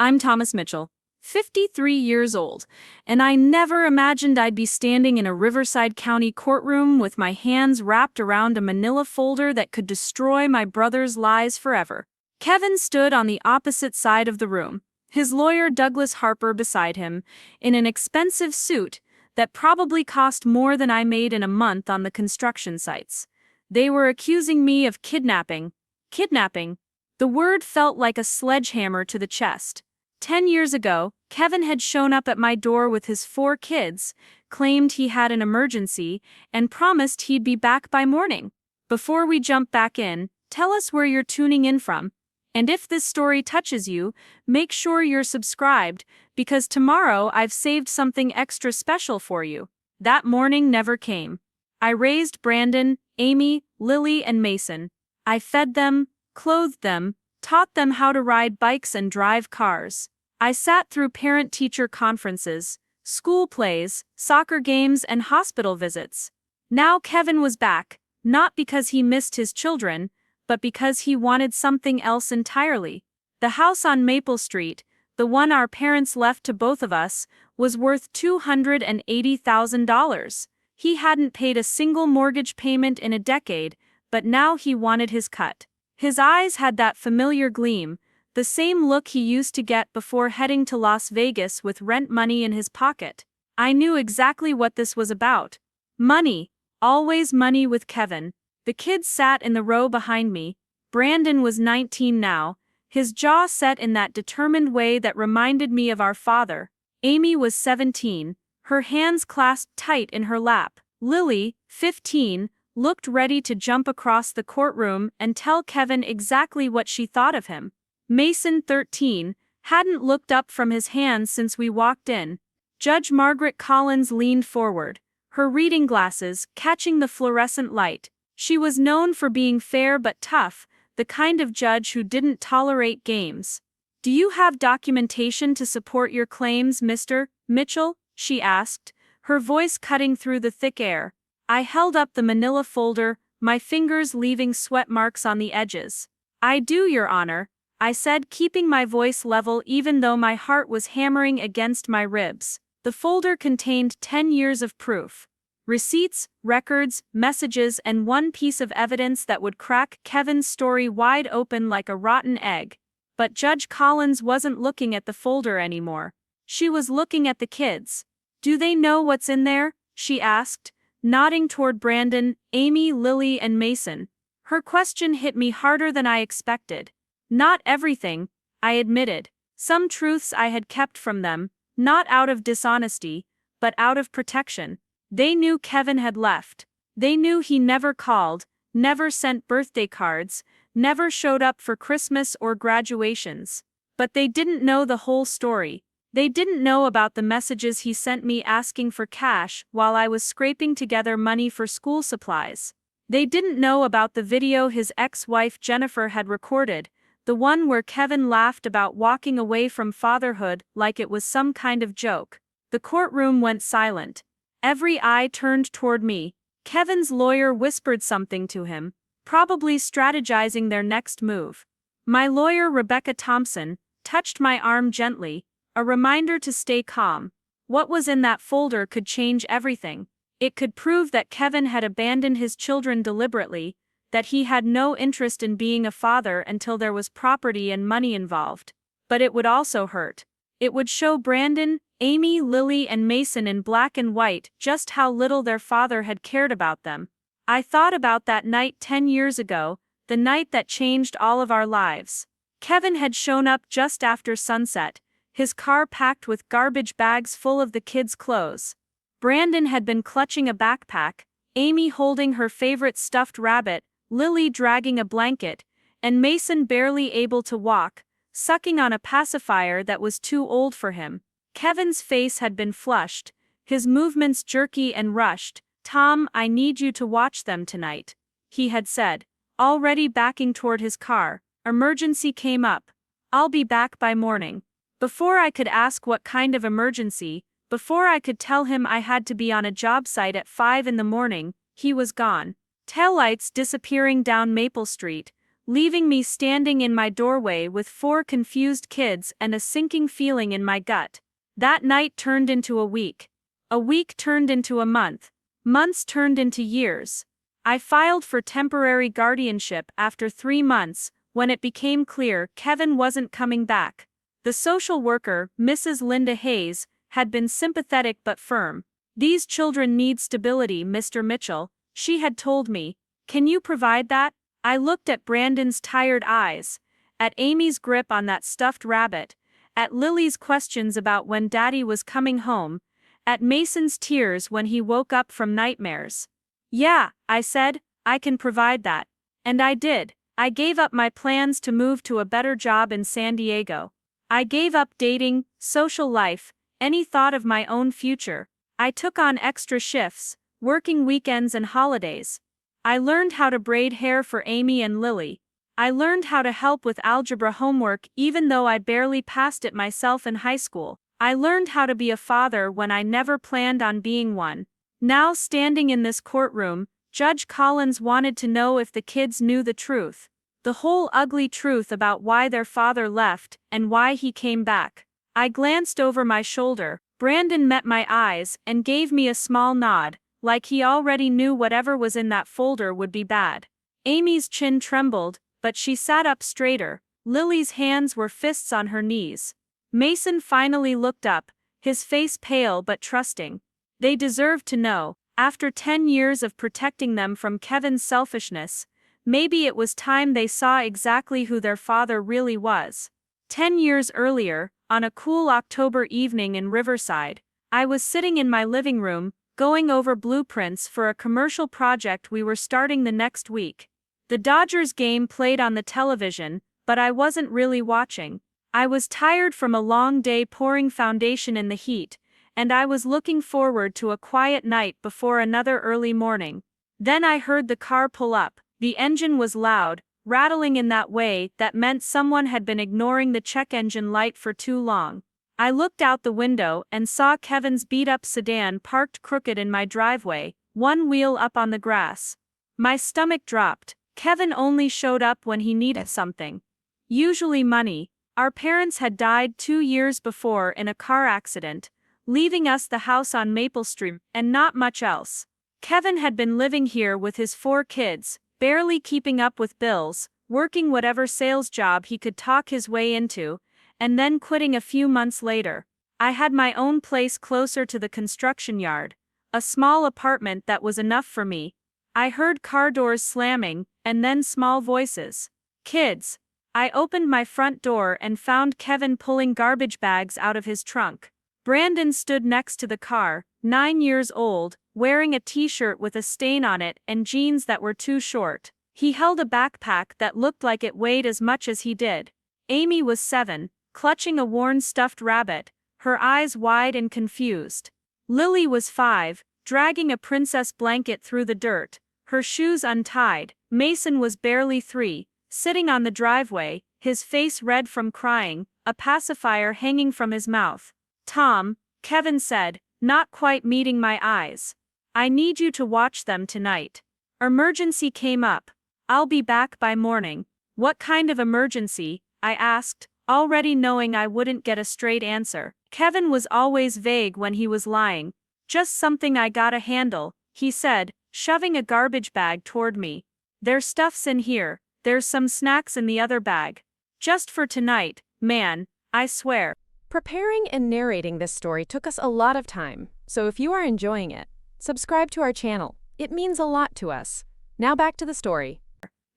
I'm Thomas Mitchell, 53 years old, and I never imagined I'd be standing in a Riverside County courtroom with my hands wrapped around a manila folder that could destroy my brother's lies forever. Kevin stood on the opposite side of the room, his lawyer Douglas Harper beside him, in an expensive suit that probably cost more than I made in a month on the construction sites. They were accusing me of kidnapping. Kidnapping. The word felt like a sledgehammer to the chest. 10 years ago, Kevin had shown up at my door with his 4 kids, claimed he had an emergency, and promised he'd be back by morning. Before we jump back in, tell us where you're tuning in from. And if this story touches you, make sure you're subscribed, because tomorrow I've saved something extra special for you. That morning never came. I raised Brandon, Amy, Lily, and Mason. I fed them, clothed them, taught them how to ride bikes and drive cars. I sat through parent-teacher conferences, school plays, soccer games, and hospital visits. Now Kevin was back, not because he missed his children, but because he wanted something else entirely. The house on Maple Street, the one our parents left to both of us, was worth $280,000. He hadn't paid a single mortgage payment in a decade, but now he wanted his cut. His eyes had that familiar gleam, the same look he used to get before heading to Las Vegas with rent money in his pocket. I knew exactly what this was about. Money. Always money with Kevin. The kids sat in the row behind me. Brandon was 19 now, his jaw set in that determined way that reminded me of our father. Amy was 17, her hands clasped tight in her lap. Lily, 15, looked ready to jump across the courtroom and tell Kevin exactly what she thought of him. Mason, 13, hadn't looked up from his hands since we walked in. Judge Margaret Collins leaned forward, her reading glasses catching the fluorescent light. She was known for being fair but tough, the kind of judge who didn't tolerate games. "Do you have documentation to support your claims, Mr. Mitchell?" she asked, her voice cutting through the thick air. I held up the manila folder, my fingers leaving sweat marks on the edges. "I do, Your Honor," I said, keeping my voice level even though my heart was hammering against my ribs. The folder contained 10 years of proof. Receipts, records, messages, and one piece of evidence that would crack Kevin's story wide open like a rotten egg. But Judge Collins wasn't looking at the folder anymore. She was looking at the kids. "Do they know what's in there?" she asked, nodding toward Brandon, Amy, Lily, and Mason. Her question hit me harder than I expected. "Not everything," I admitted. Some truths I had kept from them, not out of dishonesty, but out of protection. They knew Kevin had left. They knew he never called, never sent birthday cards, never showed up for Christmas or graduations. But they didn't know the whole story. They didn't know about the messages he sent me asking for cash while I was scraping together money for school supplies. They didn't know about the video his ex-wife Jennifer had recorded, the one where Kevin laughed about walking away from fatherhood like it was some kind of joke. The courtroom went silent. Every eye turned toward me. Kevin's lawyer whispered something to him, probably strategizing their next move. My lawyer, Rebecca Thompson, touched my arm gently, a reminder to stay calm. What was in that folder could change everything. It could prove that Kevin had abandoned his children deliberately, that he had no interest in being a father until there was property and money involved. But it would also hurt. It would show Brandon, Amy, Lily, and Mason in black and white just how little their father had cared about them. I thought about that night 10 years ago, the night that changed all of our lives. Kevin had shown up just after sunset, his car packed with garbage bags full of the kids' clothes. Brandon had been clutching a backpack, Amy holding her favorite stuffed rabbit, Lily dragging a blanket, and Mason barely able to walk, sucking on a pacifier that was too old for him. Kevin's face had been flushed, his movements jerky and rushed. "Tom, I need you to watch them tonight," he had said, already backing toward his car. "Emergency came up. I'll be back by morning." Before I could ask what kind of emergency, before I could tell him I had to be on a job site at 5 in the morning, he was gone. Taillights disappearing down Maple Street, leaving me standing in my doorway with 4 confused kids and a sinking feeling in my gut. That night turned into a week. A week turned into a month. Months turned into years. I filed for temporary guardianship after 3 months, when it became clear Kevin wasn't coming back. The social worker, Mrs. Linda Hayes, had been sympathetic but firm. "These children need stability, Mr. Mitchell," she had told me. "Can you provide that?" I looked at Brandon's tired eyes, at Amy's grip on that stuffed rabbit, at Lily's questions about when Daddy was coming home, at Mason's tears when he woke up from nightmares. "Yeah," I said, "I can provide that." And I did. I gave up my plans to move to a better job in San Diego. I gave up dating, social life, any thought of my own future. I took on extra shifts, working weekends and holidays. I learned how to braid hair for Amy and Lily. I learned how to help with algebra homework even though I barely passed it myself in high school. I learned how to be a father when I never planned on being one. Now standing in this courtroom, Judge Collins wanted to know if the kids knew the truth. The whole ugly truth about why their father left and why he came back. I glanced over my shoulder. Brandon met my eyes and gave me a small nod, like he already knew whatever was in that folder would be bad. Amy's chin trembled, but she sat up straighter. Lily's hands were fists on her knees. Mason finally looked up, his face pale but trusting. They deserved to know. After 10 years of protecting them from Kevin's selfishness, maybe it was time they saw exactly who their father really was. 10 years earlier, on a cool October evening in Riverside, I was sitting in my living room, going over blueprints for a commercial project we were starting the next week. The Dodgers game played on the television, but I wasn't really watching. I was tired from a long day pouring foundation in the heat, and I was looking forward to a quiet night before another early morning. Then I heard the car pull up. The engine was loud, rattling in that way that meant someone had been ignoring the check engine light for too long. I looked out the window and saw Kevin's beat-up sedan parked crooked in my driveway, one wheel up on the grass. My stomach dropped. Kevin only showed up when he needed something. Usually money. Our parents had died 2 years before in a car accident, leaving us the house on Maple Street and not much else. Kevin had been living here with his 4 kids, barely keeping up with bills, working whatever sales job he could talk his way into, and then quitting a few months later. I had my own place closer to the construction yard, a small apartment that was enough for me. I heard car doors slamming, and then small voices. "Kids." I opened my front door and found Kevin pulling garbage bags out of his trunk. Brandon stood next to the car, 9 years old, wearing a t-shirt with a stain on it and jeans that were too short. He held a backpack that looked like it weighed as much as he did. Amy was 7, clutching a worn stuffed rabbit, her eyes wide and confused. Lily was 5, dragging a princess blanket through the dirt, her shoes untied. Mason was barely 3, sitting on the driveway, his face red from crying, a pacifier hanging from his mouth. "Tom," Kevin said, not quite meeting my eyes. "I need you to watch them tonight. Emergency came up. I'll be back by morning." "What kind of emergency?" I asked, already knowing I wouldn't get a straight answer. Kevin was always vague when he was lying. "Just something I gotta handle," he said, shoving a garbage bag toward me. "There's stuff's in here, there's some snacks in the other bag. Just for tonight, man, I swear." Preparing and narrating this story took us a lot of time, so if you are enjoying it, subscribe to our channel. It means a lot to us. Now back to the story.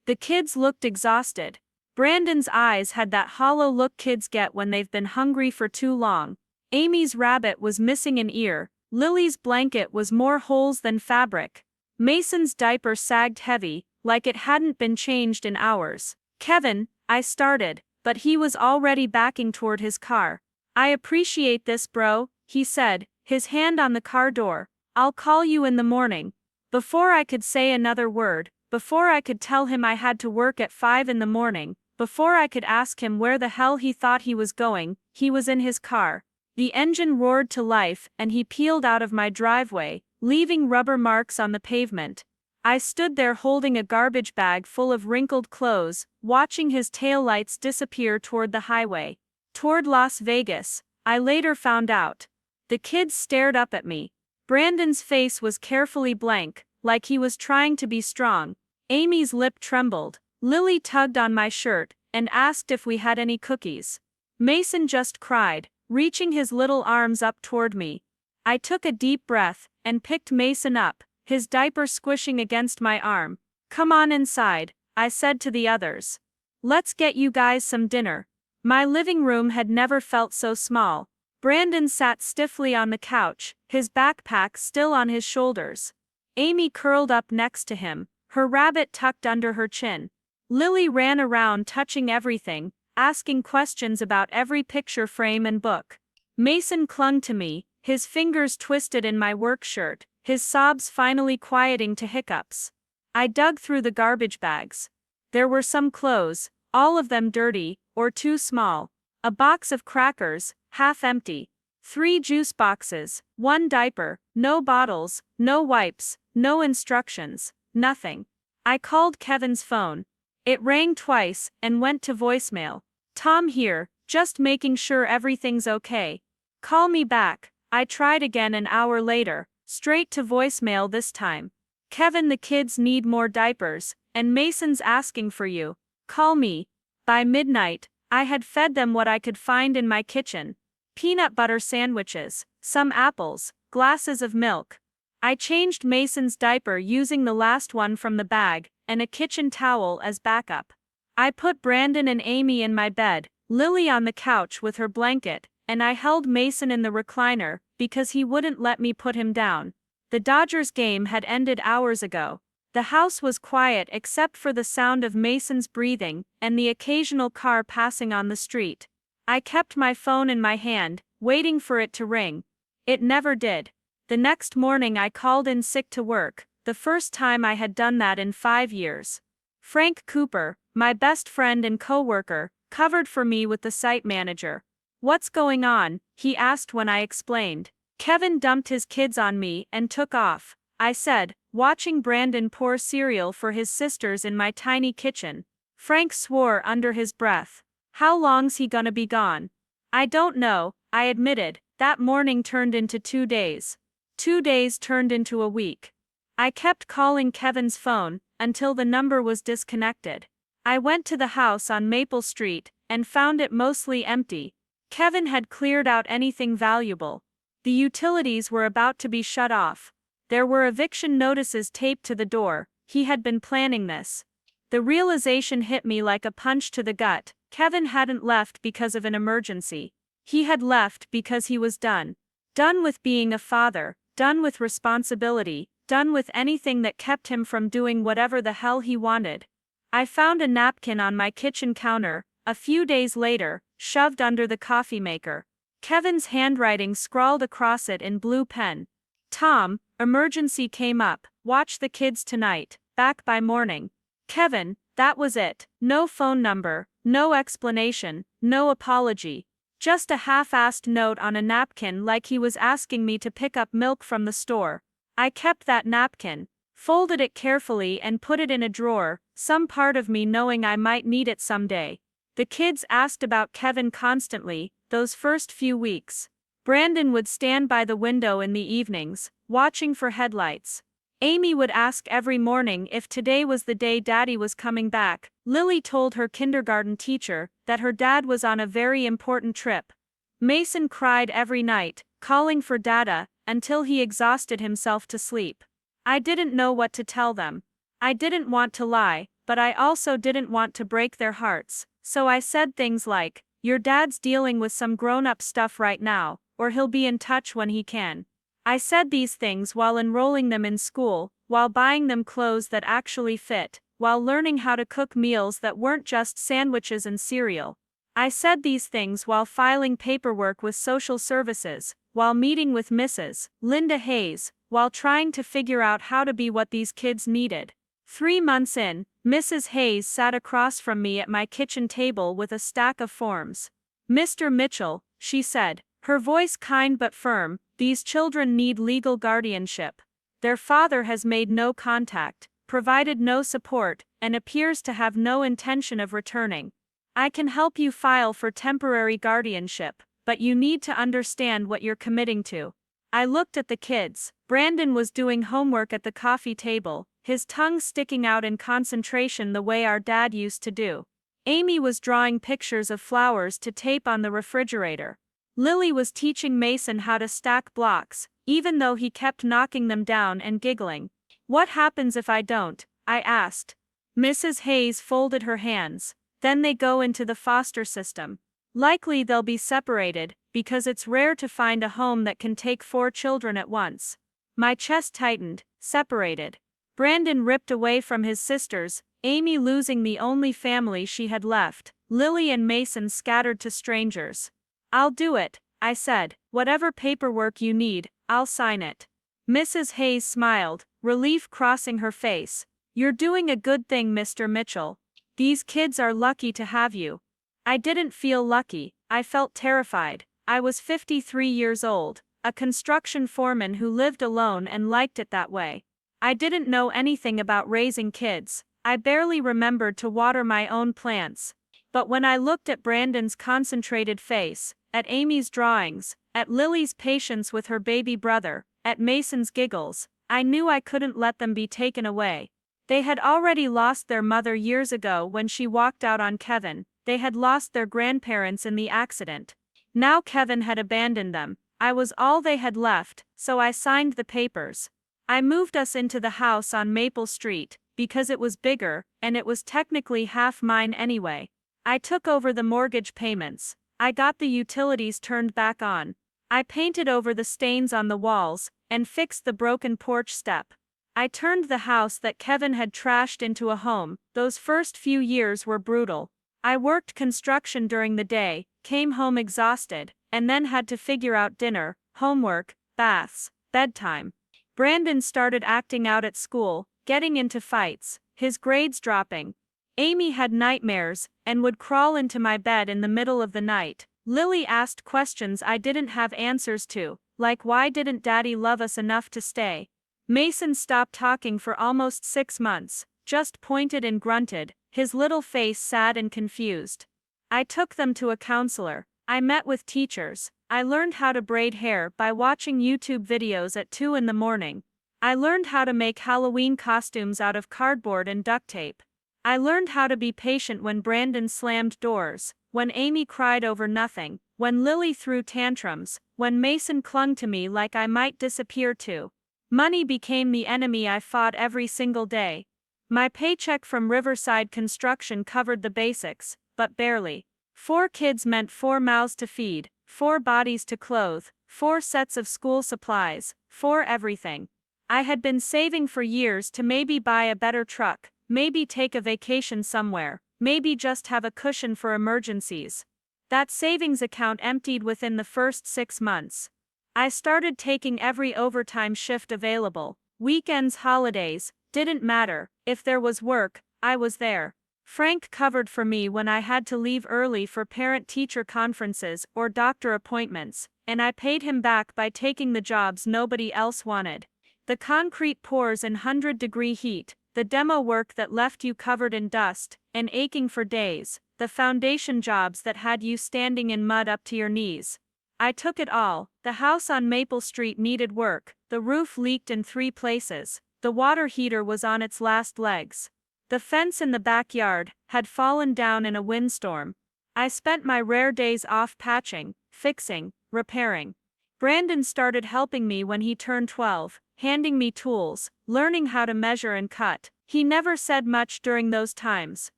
The kids looked exhausted. Brandon's eyes had that hollow look kids get when they've been hungry for too long. Amy's rabbit was missing an ear. Lily's blanket was more holes than fabric. Mason's diaper sagged heavy, like it hadn't been changed in hours. "Kevin," I started, but he was already backing toward his car. "I appreciate this, bro," he said, his hand on the car door. "I'll call you in the morning." Before I could say another word, before I could tell him I had to work at 5 in the morning, before I could ask him where the hell he thought he was going, he was in his car. The engine roared to life and he peeled out of my driveway, leaving rubber marks on the pavement. I stood there holding a garbage bag full of wrinkled clothes, watching his taillights disappear toward the highway. Toward Las Vegas, I later found out. The kids stared up at me. Brandon's face was carefully blank, like he was trying to be strong. Amy's lip trembled. Lily tugged on my shirt and asked if we had any cookies. Mason just cried, reaching his little arms up toward me. I took a deep breath and picked Mason up, his diaper squishing against my arm. "Come on inside," I said to the others. "Let's get you guys some dinner." My living room had never felt so small. Brandon sat stiffly on the couch, his backpack still on his shoulders. Amy curled up next to him, her rabbit tucked under her chin. Lily ran around touching everything, asking questions about every picture frame and book. Mason clung to me, his fingers twisted in my work shirt, his sobs finally quieting to hiccups. I dug through the garbage bags. There were some clothes, all of them dirty, or too small. A box of crackers, half empty. 3 juice boxes, 1 diaper, no bottles, no wipes, no instructions, nothing. I called Kevin's phone. It rang twice and went to voicemail. "Tom here, just making sure everything's okay. Call me back." I tried again an hour later, straight to voicemail this time. "Kevin, the kids need more diapers, and Mason's asking for you. Call me." By midnight, I had fed them what I could find in my kitchen. Peanut butter sandwiches, some apples, glasses of milk. I changed Mason's diaper using the last one from the bag, and a kitchen towel as backup. I put Brandon and Amy in my bed, Lily on the couch with her blanket, and I held Mason in the recliner, because he wouldn't let me put him down. The Dodgers game had ended hours ago. The house was quiet except for the sound of Mason's breathing, and the occasional car passing on the street. I kept my phone in my hand, waiting for it to ring. It never did. The next morning I called in sick to work, the first time I had done that in 5 years. Frank Cooper, my best friend and co-worker, covered for me with the site manager. "What's going on?" he asked when I explained. "Kevin dumped his kids on me and took off," I said, watching Brandon pour cereal for his sisters in my tiny kitchen. Frank swore under his breath. "How long's he gonna be gone?" "I don't know," I admitted. That morning turned into 2 days. 2 days turned into a week. I kept calling Kevin's phone, until the number was disconnected. I went to the house on Maple Street, and found it mostly empty. Kevin had cleared out anything valuable. The utilities were about to be shut off. There were eviction notices taped to the door. He had been planning this. The realization hit me like a punch to the gut. Kevin hadn't left because of an emergency. He had left because he was done. Done with being a father, done with responsibility, done with anything that kept him from doing whatever the hell he wanted. I found a napkin on my kitchen counter, a few days later, shoved under the coffee maker. Kevin's handwriting scrawled across it in blue pen. "Tom, emergency came up, watch the kids tonight, back by morning." Kevin, that was it. No phone number, no explanation, no apology. Just a half-assed note on a napkin like he was asking me to pick up milk from the store. I kept that napkin, folded it carefully and put it in a drawer, some part of me knowing I might need it someday. The kids asked about Kevin constantly, those first few weeks. Brandon would stand by the window in the evenings, watching for headlights. Amy would ask every morning if today was the day Daddy was coming back. Lily told her kindergarten teacher that her dad was on a very important trip. Mason cried every night, calling for Dada, until he exhausted himself to sleep. I didn't know what to tell them. I didn't want to lie, but I also didn't want to break their hearts, so I said things like, "Your dad's dealing with some grown-up stuff right now, or he'll be in touch when he can." I said these things while enrolling them in school, while buying them clothes that actually fit, while learning how to cook meals that weren't just sandwiches and cereal. I said these things while filing paperwork with social services, while meeting with Mrs. Linda Hayes, while trying to figure out how to be what these kids needed. 3 months in, Mrs. Hayes sat across from me at my kitchen table with a stack of forms. "Mr. Mitchell," she said, her voice kind but firm, "these children need legal guardianship. Their father has made no contact. provided no support, and appears to have no intention of returning. I can help you file for temporary guardianship, but you need to understand what you're committing to. I looked at the kids. Brandon was doing homework at the coffee table, his tongue sticking out in concentration the way our dad used to do. Amy was drawing pictures of flowers to tape on the refrigerator. Lily was teaching Mason how to stack blocks, even though he kept knocking them down and giggling. What happens if I don't? I asked. Mrs. Hayes folded her hands. Then they go into the foster system. Likely they'll be separated, because it's rare to find a home that can take 4 children at once. My chest tightened. Separated. Brandon ripped away from his sisters, Amy losing the only family she had left, Lily and Mason scattered to strangers. I'll do it, I said. Whatever paperwork you need, I'll sign it. Mrs. Hayes smiled, relief crossing her face. You're doing a good thing, Mr. Mitchell. These kids are lucky to have you. I didn't feel lucky, I felt terrified. I was 53 years old, a construction foreman who lived alone and liked it that way. I didn't know anything about raising kids. I barely remembered to water my own plants. But when I looked at Brandon's concentrated face, at Amy's drawings, at Lily's patience with her baby brother, at Mason's giggles, I knew I couldn't let them be taken away. They had already lost their mother years ago when she walked out on Kevin. They had lost their grandparents in the accident. Now Kevin had abandoned them. I was all they had left, so I signed the papers. I moved us into the house on Maple Street, because it was bigger, and it was technically half mine anyway. I took over the mortgage payments. I got the utilities turned back on. I painted over the stains on the walls, and fixed the broken porch step. I turned the house that Kevin had trashed into a home. Those first few years were brutal. I worked construction during the day, came home exhausted, and then had to figure out dinner, homework, baths, bedtime. Brandon started acting out at school, getting into fights, his grades dropping. Amy had nightmares, and would crawl into my bed in the middle of the night. Lily asked questions I didn't have answers to, like why didn't Daddy love us enough to stay? Mason stopped talking for almost 6 months, just pointed and grunted, his little face sad and confused. I took them to a counselor. I met with teachers. I learned how to braid hair by watching YouTube videos at 2 in the morning. I learned how to make Halloween costumes out of cardboard and duct tape. I learned how to be patient when Brandon slammed doors, when Amy cried over nothing, when Lily threw tantrums, when Mason clung to me like I might disappear too. Money became the enemy I fought every single day. My paycheck from Riverside Construction covered the basics, but barely. 4 kids meant 4 mouths to feed, 4 bodies to clothe, 4 sets of school supplies, 4 everything. I had been saving for years to maybe buy a better truck, maybe take a vacation somewhere, maybe just have a cushion for emergencies. That savings account emptied within the first 6 months. I started taking every overtime shift available. Weekends, holidays, didn't matter. If there was work, I was there. Frank covered for me when I had to leave early for parent-teacher conferences or doctor appointments, and I paid him back by taking the jobs nobody else wanted. The concrete pours in 100-degree heat, the demo work that left you covered in dust and aching for days, the foundation jobs that had you standing in mud up to your knees. I took it all. The house on Maple Street needed work, the roof leaked in 3 places, the water heater was on its last legs. The fence in the backyard had fallen down in a windstorm. I spent my rare days off patching, fixing, repairing. Brandon started helping me when he turned 12, handing me tools, learning how to measure and cut. He never said much during those times,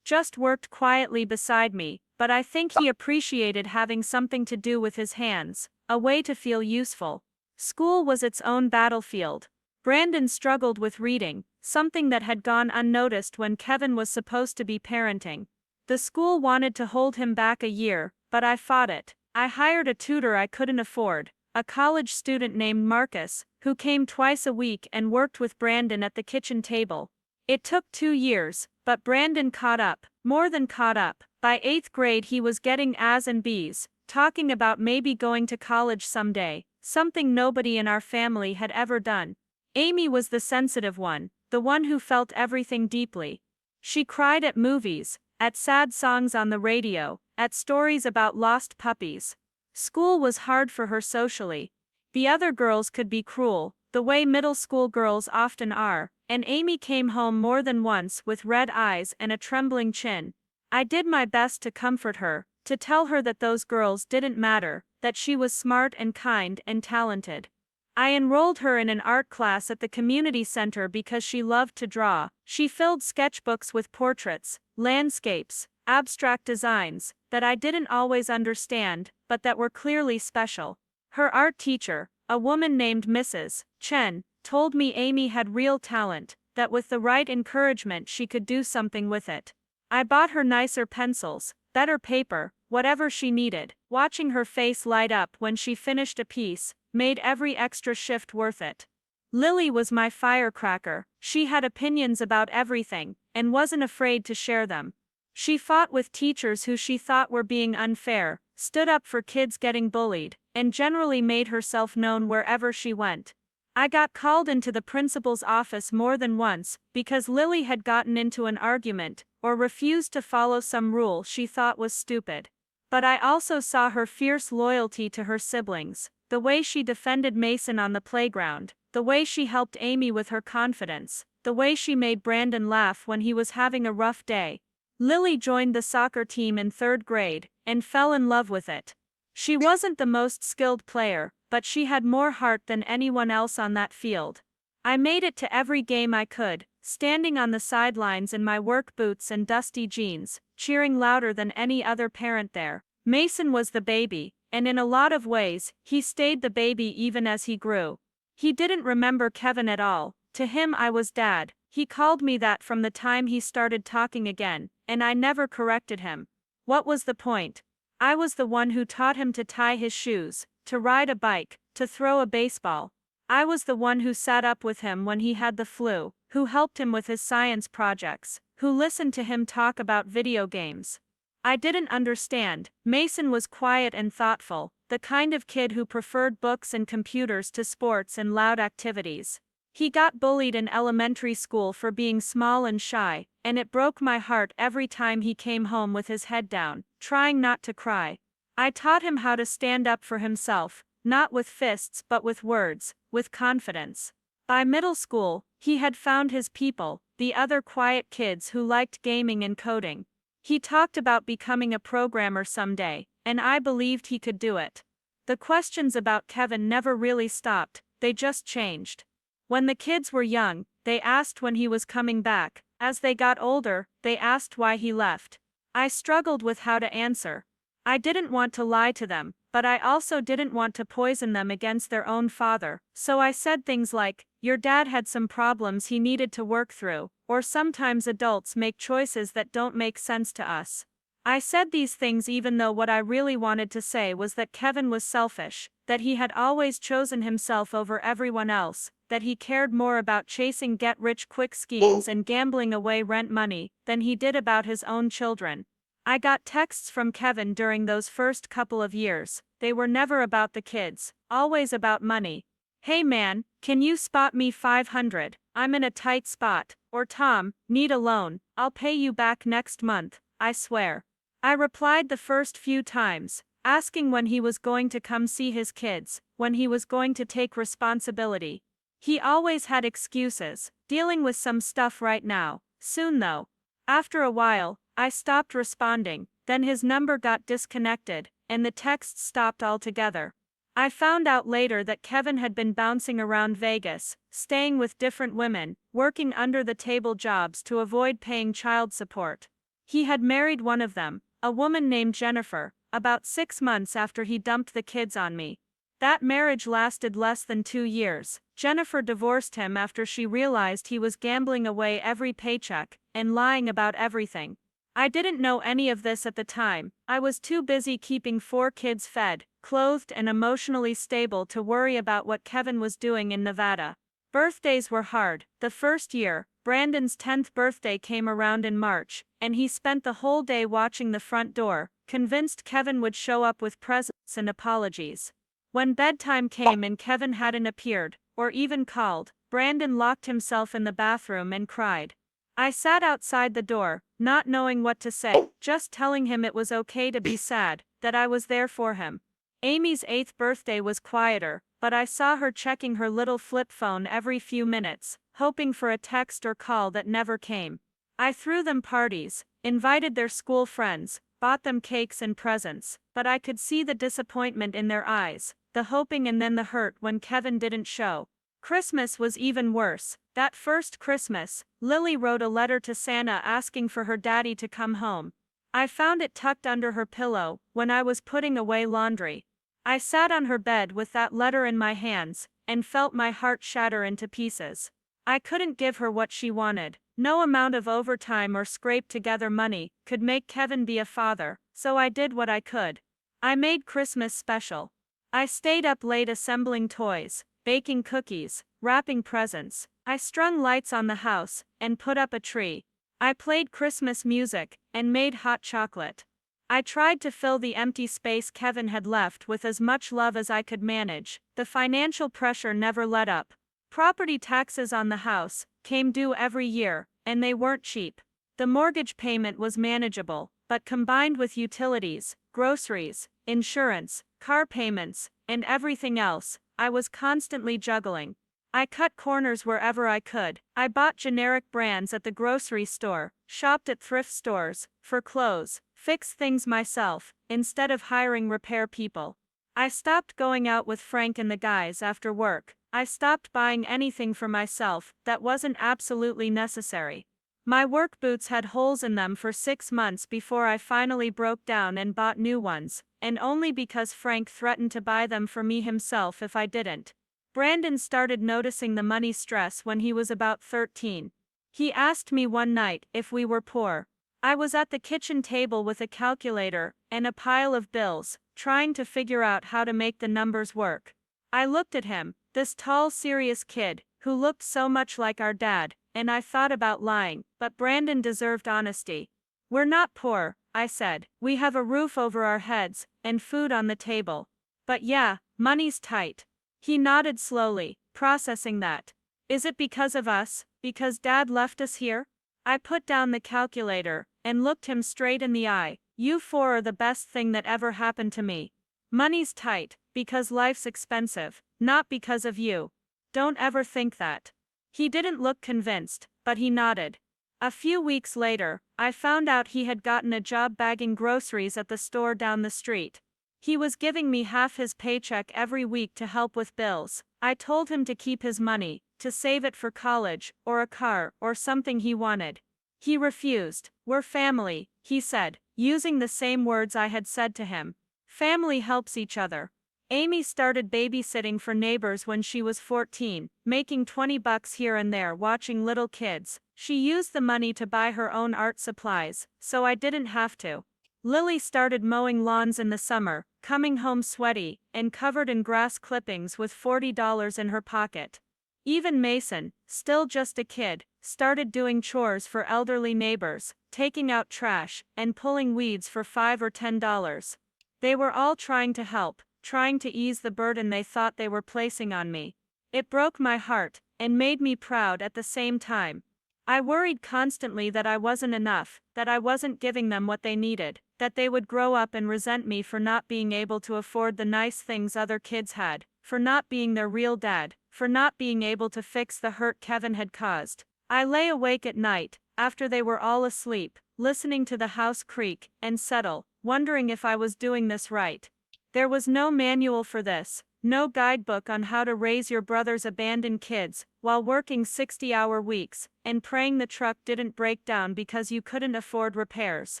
just worked quietly beside me, but I think he appreciated having something to do with his hands, a way to feel useful. School was its own battlefield. Brandon struggled with reading, something that had gone unnoticed when Kevin was supposed to be parenting. The school wanted to hold him back a year, but I fought it. I hired a tutor I couldn't afford, a college student named Marcus, who came twice a week and worked with Brandon at the kitchen table. It took 2 years, but Brandon caught up, more than caught up. By 8th grade he was getting A's and B's, talking about maybe going to college someday, something nobody in our family had ever done. Amy was the sensitive one. the one who felt everything deeply. She cried at movies, at sad songs on the radio, at stories about lost puppies. School was hard for her socially. The other girls could be cruel, the way middle school girls often are, and Amy came home more than once with red eyes and a trembling chin. I did my best to comfort her, to tell her that those girls didn't matter, that she was smart and kind and talented. I enrolled her in an art class at the community center because she loved to draw. She filled sketchbooks with portraits, landscapes, abstract designs, that I didn't always understand, but that were clearly special. Her art teacher, a woman named Mrs. Chen, told me Amy had real talent, that with the right encouragement she could do something with it. I bought her nicer pencils, better paper, whatever she needed. Watching her face light up when she finished a piece made every extra shift worth it. Lily was my firecracker. She had opinions about everything, and wasn't afraid to share them. She fought with teachers who she thought were being unfair, stood up for kids getting bullied, and generally made herself known wherever she went. I got called into the principal's office more than once because Lily had gotten into an argument or refused to follow some rule she thought was stupid. But I also saw her fierce loyalty to her siblings, the way she defended Mason on the playground, the way she helped Amy with her confidence, the way she made Brandon laugh when he was having a rough day. Lily joined the soccer team in 3rd grade and fell in love with it. She wasn't the most skilled player, but she had more heart than anyone else on that field. I made it to every game I could, standing on the sidelines in my work boots and dusty jeans, cheering louder than any other parent there. Mason was the baby, and in a lot of ways, he stayed the baby even as he grew. He didn't remember Kevin at all. To him I was Dad. He called me that from the time he started talking again, and I never corrected him. What was the point? I was the one who taught him to tie his shoes, to ride a bike, to throw a baseball. I was the one who sat up with him when he had the flu, who helped him with his science projects, who listened to him talk about video games. I didn't understand. Mason was quiet and thoughtful, the kind of kid who preferred books and computers to sports and loud activities. He got bullied in elementary school for being small and shy, and it broke my heart every time he came home with his head down, trying not to cry. I taught him how to stand up for himself, not with fists but with words, with confidence. By middle school, he had found his people, the other quiet kids who liked gaming and coding. He talked about becoming a programmer someday, and I believed he could do it. The questions about Kevin never really stopped, they just changed. When the kids were young, they asked when he was coming back. As they got older, they asked why he left. I struggled with how to answer. I didn't want to lie to them, but I also didn't want to poison them against their own father, so I said things like, "Your dad had some problems he needed to work through," or "Sometimes adults make choices that don't make sense to us." I said these things even though what I really wanted to say was that Kevin was selfish, that he had always chosen himself over everyone else, that he cared more about chasing get-rich-quick schemes and gambling away rent money than he did about his own children. I got texts from Kevin during those first couple of years. They were never about the kids, always about money. "Hey man, can you spot me 500? I'm in a tight spot." Or "Tom, need a loan, I'll pay you back next month, I swear." I replied the first few times, asking when he was going to come see his kids, when he was going to take responsibility. He always had excuses, dealing with some stuff right now, soon though. After a while, I stopped responding, then his number got disconnected, and the texts stopped altogether. I found out later that Kevin had been bouncing around Vegas, staying with different women, working under-the-table jobs to avoid paying child support. He had married one of them, a woman named Jennifer, about 6 months after he dumped the kids on me. That marriage lasted less than 2 years. Jennifer divorced him after she realized he was gambling away every paycheck and lying about everything. I didn't know any of this at the time. I was too busy keeping 4 kids fed, clothed and emotionally stable to worry about what Kevin was doing in Nevada. Birthdays were hard. The first year, Brandon's 10th birthday came around in March, and he spent the whole day watching the front door, convinced Kevin would show up with presents and apologies. When bedtime came and Kevin hadn't appeared, or even called, Brandon locked himself in the bathroom and cried. I sat outside the door, not knowing what to say, just telling him it was okay to be sad, that I was there for him. Amy's 8th birthday was quieter, but I saw her checking her little flip phone every few minutes, hoping for a text or call that never came. I threw them parties, invited their school friends, bought them cakes and presents, but I could see the disappointment in their eyes, the hoping and then the hurt when Kevin didn't show. Christmas was even worse. That first Christmas, Lily wrote a letter to Santa asking for her daddy to come home. I found it tucked under her pillow when I was putting away laundry. I sat on her bed with that letter in my hands and felt my heart shatter into pieces. I couldn't give her what she wanted. No amount of overtime or scraped together money could make Kevin be a father, so I did what I could. I made Christmas special. I stayed up late assembling toys, baking cookies, wrapping presents. I strung lights on the house and put up a tree. I played Christmas music and made hot chocolate. I tried to fill the empty space Kevin had left with as much love as I could manage. The financial pressure never let up. Property taxes on the house came due every year, and they weren't cheap. The mortgage payment was manageable, but combined with utilities, groceries, insurance, car payments, and everything else, I was constantly juggling. I cut corners wherever I could. I bought generic brands at the grocery store, shopped at thrift stores, for clothes, fixed things myself, instead of hiring repair people. I stopped going out with Frank and the guys after work. I stopped buying anything for myself that wasn't absolutely necessary. My work boots had holes in them for 6 months before I finally broke down and bought new ones, and only because Frank threatened to buy them for me himself if I didn't. Brandon started noticing the money stress when he was about 13. He asked me one night if we were poor. I was at the kitchen table with a calculator and a pile of bills, trying to figure out how to make the numbers work. I looked at him, this tall, serious kid, who looked so much like our dad, and I thought about lying, but Brandon deserved honesty. We're not poor, I said. We have a roof over our heads and food on the table. But yeah, money's tight. He nodded slowly, processing that. Is it because of us, because Dad left us here? I put down the calculator and looked him straight in the eye. You four are the best thing that ever happened to me. Money's tight, because life's expensive, not because of you. Don't ever think that. He didn't look convinced, but he nodded. A few weeks later, I found out he had gotten a job bagging groceries at the store down the street. He was giving me half his paycheck every week to help with bills. I told him to keep his money, to save it for college, or a car, or something he wanted. He refused. We're family, he said, using the same words I had said to him. Family helps each other. Amy started babysitting for neighbors when she was 14, making $20 here and there watching little kids. She used the money to buy her own art supplies, so I didn't have to. Lily started mowing lawns in the summer, coming home sweaty and covered in grass clippings with $40 in her pocket. Even Mason, still just a kid, started doing chores for elderly neighbors, taking out trash and pulling weeds for $5 or $10. They were all trying to help, trying to ease the burden they thought they were placing on me. It broke my heart and made me proud at the same time. I worried constantly that I wasn't enough, that I wasn't giving them what they needed, that they would grow up and resent me for not being able to afford the nice things other kids had, for not being their real dad, for not being able to fix the hurt Kevin had caused. I lay awake at night, after they were all asleep, listening to the house creak and settle, wondering if I was doing this right. There was no manual for this, no guidebook on how to raise your brother's abandoned kids while working 60-hour weeks and praying the truck didn't break down because you couldn't afford repairs.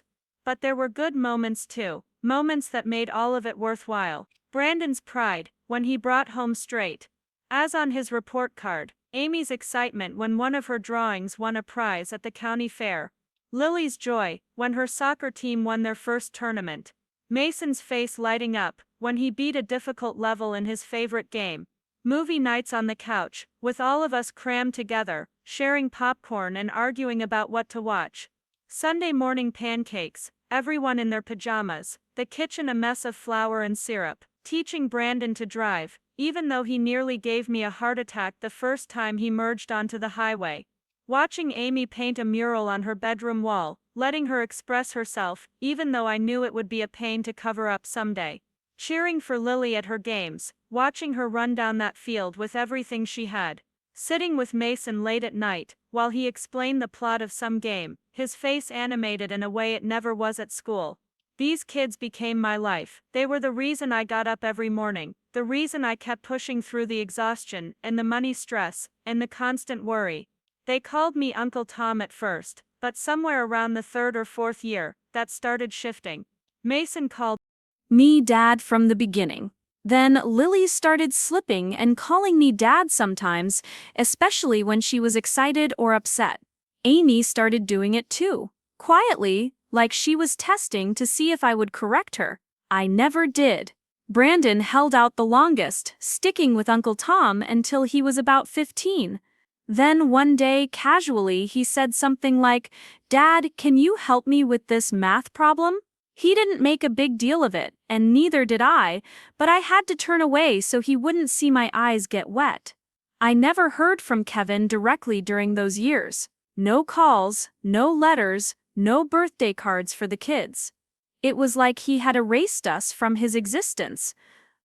But there were good moments too, moments that made all of it worthwhile. Brandon's pride, when he brought home straight A's on his report card, Amy's excitement when one of her drawings won a prize at the county fair, Lily's joy when her soccer team won their first tournament, Mason's face lighting up when he beat a difficult level in his favorite game, movie nights on the couch, with all of us crammed together, sharing popcorn and arguing about what to watch, Sunday morning pancakes, everyone in their pajamas, the kitchen a mess of flour and syrup, teaching Brandon to drive, even though he nearly gave me a heart attack the first time he merged onto the highway. Watching Amy paint a mural on her bedroom wall, letting her express herself, even though I knew it would be a pain to cover up someday. Cheering for Lily at her games, watching her run down that field with everything she had. Sitting with Mason late at night, while he explained the plot of some game, his face animated in a way it never was at school. These kids became my life. They were the reason I got up every morning, the reason I kept pushing through the exhaustion, and the money stress, and the constant worry. They called me Uncle Tom at first, but somewhere around the third or fourth year, that started shifting. Mason called me Dad from the beginning. Then Lily started slipping and calling me Dad sometimes, especially when she was excited or upset. Amy started doing it too, quietly, like she was testing to see if I would correct her. I never did. Brandon held out the longest, sticking with Uncle Tom until he was about 15. Then one day, casually, he said something like, "Dad, can you help me with this math problem?" He didn't make a big deal of it, and neither did I, but I had to turn away so he wouldn't see my eyes get wet. I never heard from Kevin directly during those years. No calls, no letters, no birthday cards for the kids. It was like he had erased us from his existence.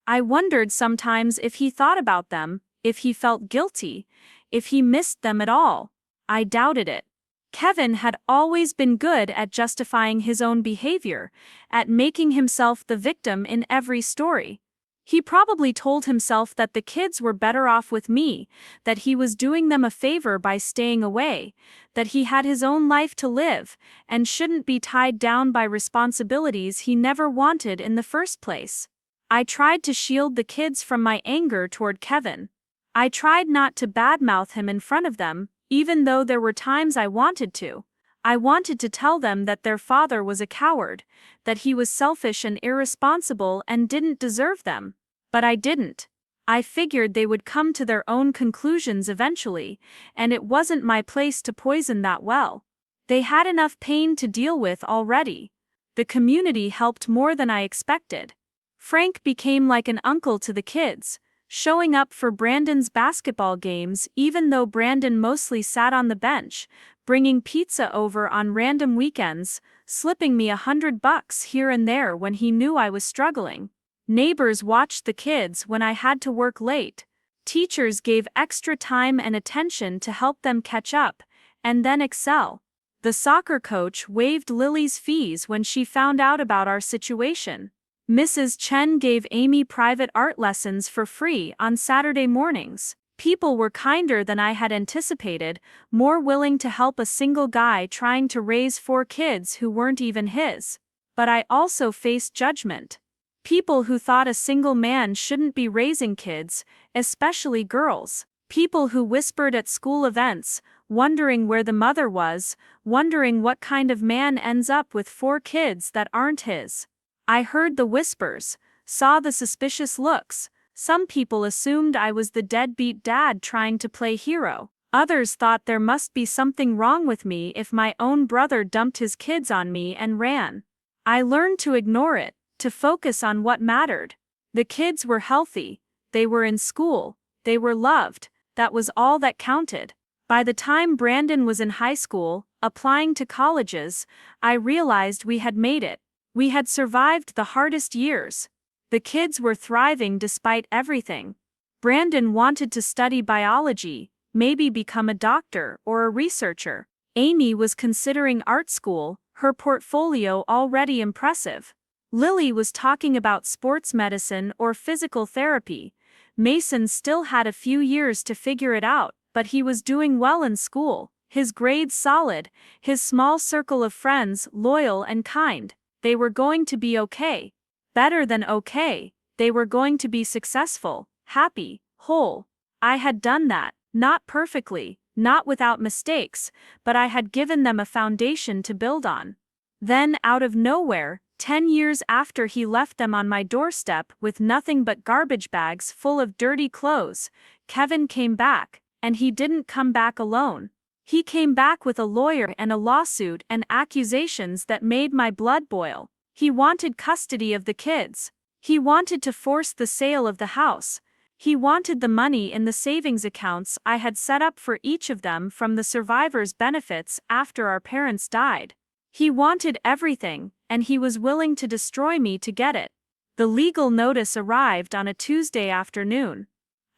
I wondered sometimes if he thought about them, if he felt guilty, if he missed them at all. I doubted it. Kevin had always been good at justifying his own behavior, at making himself the victim in every story. He probably told himself that the kids were better off with me, that he was doing them a favor by staying away, that he had his own life to live, and shouldn't be tied down by responsibilities he never wanted in the first place. I tried to shield the kids from my anger toward Kevin. I tried not to badmouth him in front of them, even though there were times I wanted to. I wanted to tell them that their father was a coward, that he was selfish and irresponsible and didn't deserve them. But I didn't. I figured they would come to their own conclusions eventually, and it wasn't my place to poison that well. They had enough pain to deal with already. The community helped more than I expected. Frank became like an uncle to the kids, showing up for Brandon's basketball games even though Brandon mostly sat on the bench, bringing pizza over on random weekends, slipping me $100 here and there when he knew I was struggling. Neighbors watched the kids when I had to work late. Teachers gave extra time and attention to help them catch up, and then excel. The soccer coach waived Lily's fees when she found out about our situation. Mrs. Chen gave Amy private art lessons for free on Saturday mornings. People were kinder than I had anticipated, more willing to help a single guy trying to raise 4 kids who weren't even his. But I also faced judgment. People who thought a single man shouldn't be raising kids, especially girls. People who whispered at school events, wondering where the mother was, wondering what kind of man ends up with 4 kids that aren't his. I heard the whispers, saw the suspicious looks. Some people assumed I was the deadbeat dad trying to play hero. Others thought there must be something wrong with me if my own brother dumped his kids on me and ran. I learned to ignore it, to focus on what mattered. The kids were healthy, they were in school, they were loved, that was all that counted. By the time Brandon was in high school, applying to colleges, I realized we had made it. We had survived the hardest years. The kids were thriving despite everything. Brandon wanted to study biology, maybe become a doctor or a researcher. Amy was considering art school, her portfolio already impressive. Lily was talking about sports medicine or physical therapy. Mason still had a few years to figure it out, but he was doing well in school, his grades solid, his small circle of friends loyal and kind. They were going to be okay. Better than okay. They were going to be successful, happy, whole. I had done that, not perfectly, not without mistakes, but I had given them a foundation to build on. Then, out of nowhere, 10 years after he left them on my doorstep with nothing but garbage bags full of dirty clothes, Kevin came back, and he didn't come back alone. He came back with a lawyer and a lawsuit and accusations that made my blood boil. He wanted custody of the kids. He wanted to force the sale of the house. He wanted the money in the savings accounts I had set up for each of them from the survivors' benefits after our parents died. He wanted everything, and he was willing to destroy me to get it. The legal notice arrived on a Tuesday afternoon.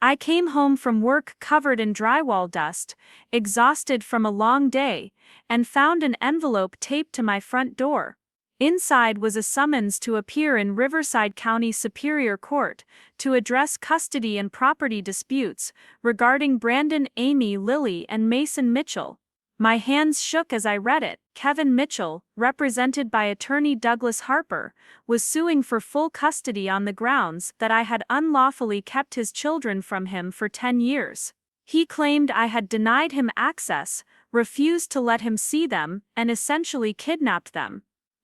I came home from work covered in drywall dust, exhausted from a long day, and found an envelope taped to my front door. Inside was a summons to appear in Riverside County Superior Court to address custody and property disputes regarding Brandon, Amy, Lily, and Mason Mitchell. My hands shook as I read it. Kevin Mitchell, represented by attorney Douglas Harper, was suing for full custody on the grounds that I had unlawfully kept his children from him for 10 years. He claimed I had denied him access, refused to let him see them, and essentially kidnapped them.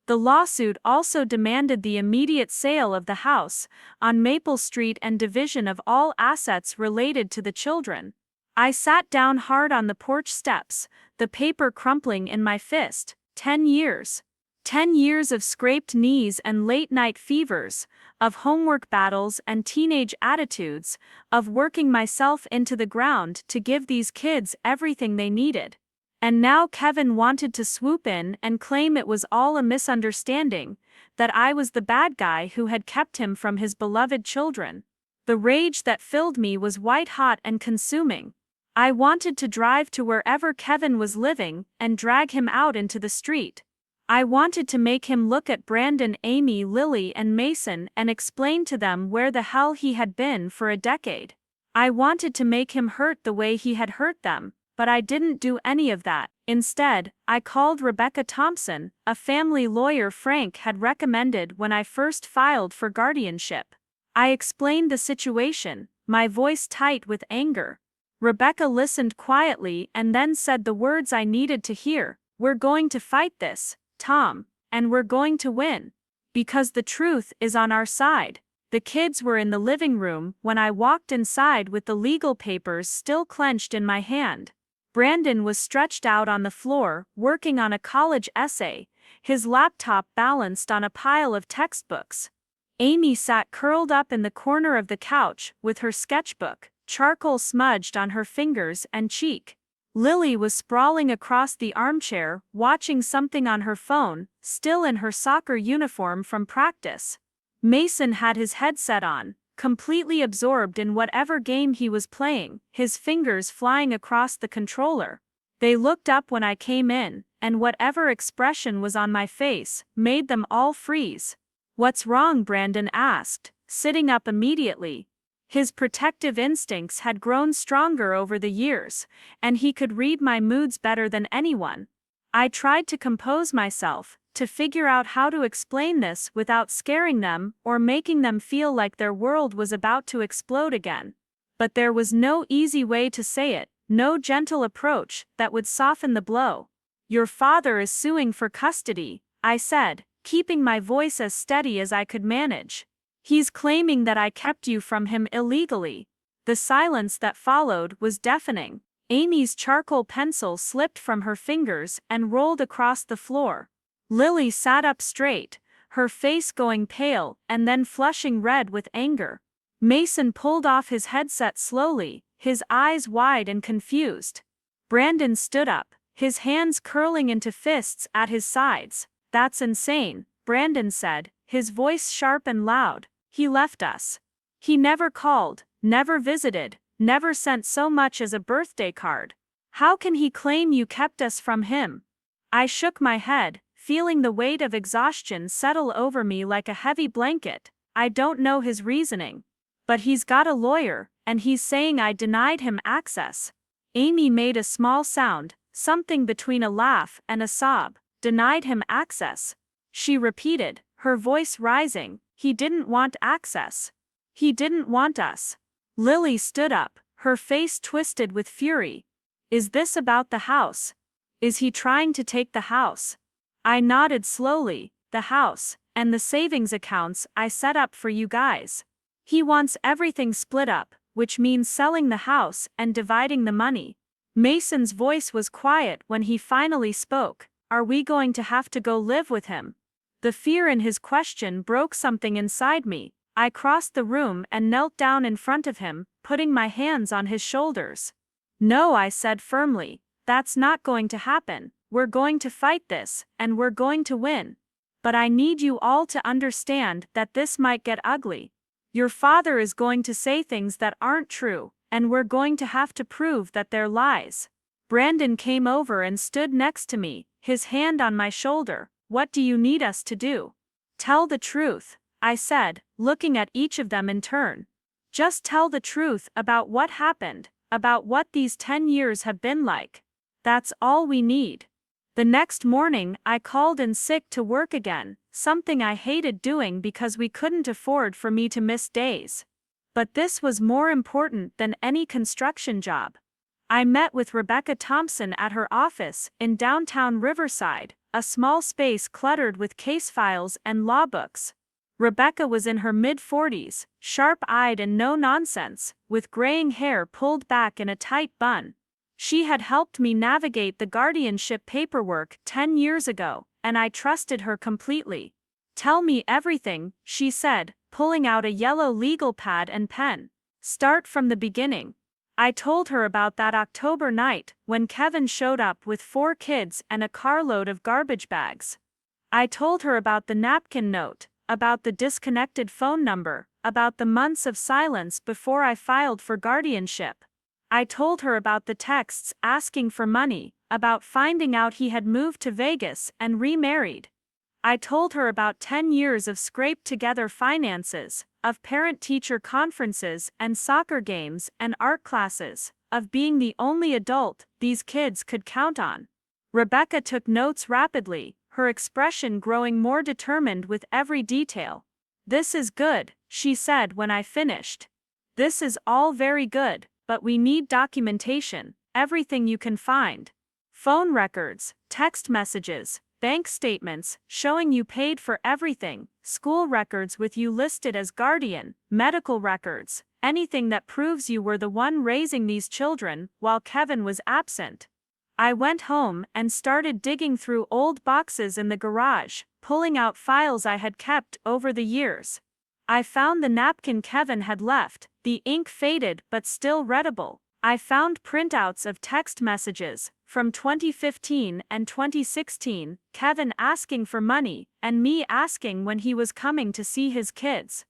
The lawsuit also demanded the immediate sale of the house on Maple Street and division of all assets related to the children. I sat down hard on the porch steps, the paper crumpling in my fist. 10 years. 10 years of scraped knees and late-night fevers, of homework battles and teenage attitudes, of working myself into the ground to give these kids everything they needed. And now Kevin wanted to swoop in and claim it was all a misunderstanding, that I was the bad guy who had kept him from his beloved children. The rage that filled me was white-hot and consuming. I wanted to drive to wherever Kevin was living and drag him out into the street. I wanted to make him look at Brandon, Amy, Lily, and Mason and explain to them where the hell he had been for a decade. I wanted to make him hurt the way he had hurt them. But I didn't do any of that. Instead, I called Rebecca Thompson, a family lawyer Frank had recommended when I first filed for guardianship. I explained the situation, my voice tight with anger. Rebecca listened quietly and then said the words I needed to hear. "We're going to fight this, Tom, and we're going to win. Because the truth is on our side." The kids were in the living room when I walked inside with the legal papers still clenched in my hand. Brandon was stretched out on the floor, working on a college essay, his laptop balanced on a pile of textbooks. Amy sat curled up in the corner of the couch with her sketchbook, charcoal smudged on her fingers and cheek. Lily was sprawling across the armchair, watching something on her phone, still in her soccer uniform from practice. Mason had his headset on, completely absorbed in whatever game he was playing, his fingers flying across the controller. They looked up when I came in, and whatever expression was on my face made them all freeze. "What's wrong?" Brandon asked, sitting up immediately. His protective instincts had grown stronger over the years, and he could read my moods better than anyone. I tried to compose myself, to figure out how to explain this without scaring them or making them feel like their world was about to explode again. But there was no easy way to say it, no gentle approach that would soften the blow. "Your father is suing for custody," I said, keeping my voice as steady as I could manage. "He's claiming that I kept you from him illegally." The silence that followed was deafening. Amy's charcoal pencil slipped from her fingers and rolled across the floor. Lily sat up straight, her face going pale and then flushing red with anger. Mason pulled off his headset slowly, his eyes wide and confused. Brandon stood up, his hands curling into fists at his sides. "That's insane," Brandon said, his voice sharp and loud. "He left us. He never called, never visited, never sent so much as a birthday card. How can he claim you kept us from him?" I shook my head, feeling the weight of exhaustion settle over me like a heavy blanket. "I don't know his reasoning. But he's got a lawyer, and he's saying I denied him access." Amy made a small sound, something between a laugh and a sob. "Denied him access?" she repeated, her voice rising. "He didn't want access. He didn't want us." Lily stood up, her face twisted with fury. "Is this about the house? Is he trying to take the house?" I nodded slowly. "The house, and the savings accounts I set up for you guys. He wants everything split up, which means selling the house and dividing the money." Mason's voice was quiet when he finally spoke. "Are we going to have to go live with him?" The fear in his question broke something inside me. I crossed the room and knelt down in front of him, putting my hands on his shoulders. "No," I said firmly, "that's not going to happen. We're going to fight this, and we're going to win. But I need you all to understand that this might get ugly. Your father is going to say things that aren't true, and we're going to have to prove that they're lies." Brandon came over and stood next to me, his hand on my shoulder. "What do you need us to do?" "Tell the truth," I said, looking at each of them in turn. "Just tell the truth about what happened, about what these 10 years have been like. That's all we need." The next morning, I called in sick to work again, something I hated doing because we couldn't afford for me to miss days. But this was more important than any construction job. I met with Rebecca Thompson at her office in downtown Riverside, a small space cluttered with case files and law books. Rebecca was in her mid-40s, sharp-eyed and no-nonsense, with graying hair pulled back in a tight bun. She had helped me navigate the guardianship paperwork 10 years ago, and I trusted her completely. "Tell me everything," she said, pulling out a yellow legal pad and pen. "Start from the beginning." I told her about that October night when Kevin showed up with 4 kids and a carload of garbage bags. I told her about the napkin note, about the disconnected phone number, about the months of silence before I filed for guardianship. I told her about the texts asking for money, about finding out he had moved to Vegas and remarried. I told her about 10 years of scraped-together finances, of parent-teacher conferences and soccer games and art classes, of being the only adult these kids could count on. Rebecca took notes rapidly, her expression growing more determined with every detail. "This is good," she said when I finished. "This is all very good, but we need documentation, everything you can find. Phone records, text messages, bank statements showing you paid for everything, school records with you listed as guardian, medical records, anything that proves you were the one raising these children while Kevin was absent." I went home and started digging through old boxes in the garage, pulling out files I had kept over the years. I found the napkin Kevin had left, the ink faded but still readable. I found printouts of text messages from 2015 and 2016, Kevin asking for money and me asking when he was coming to see his kids.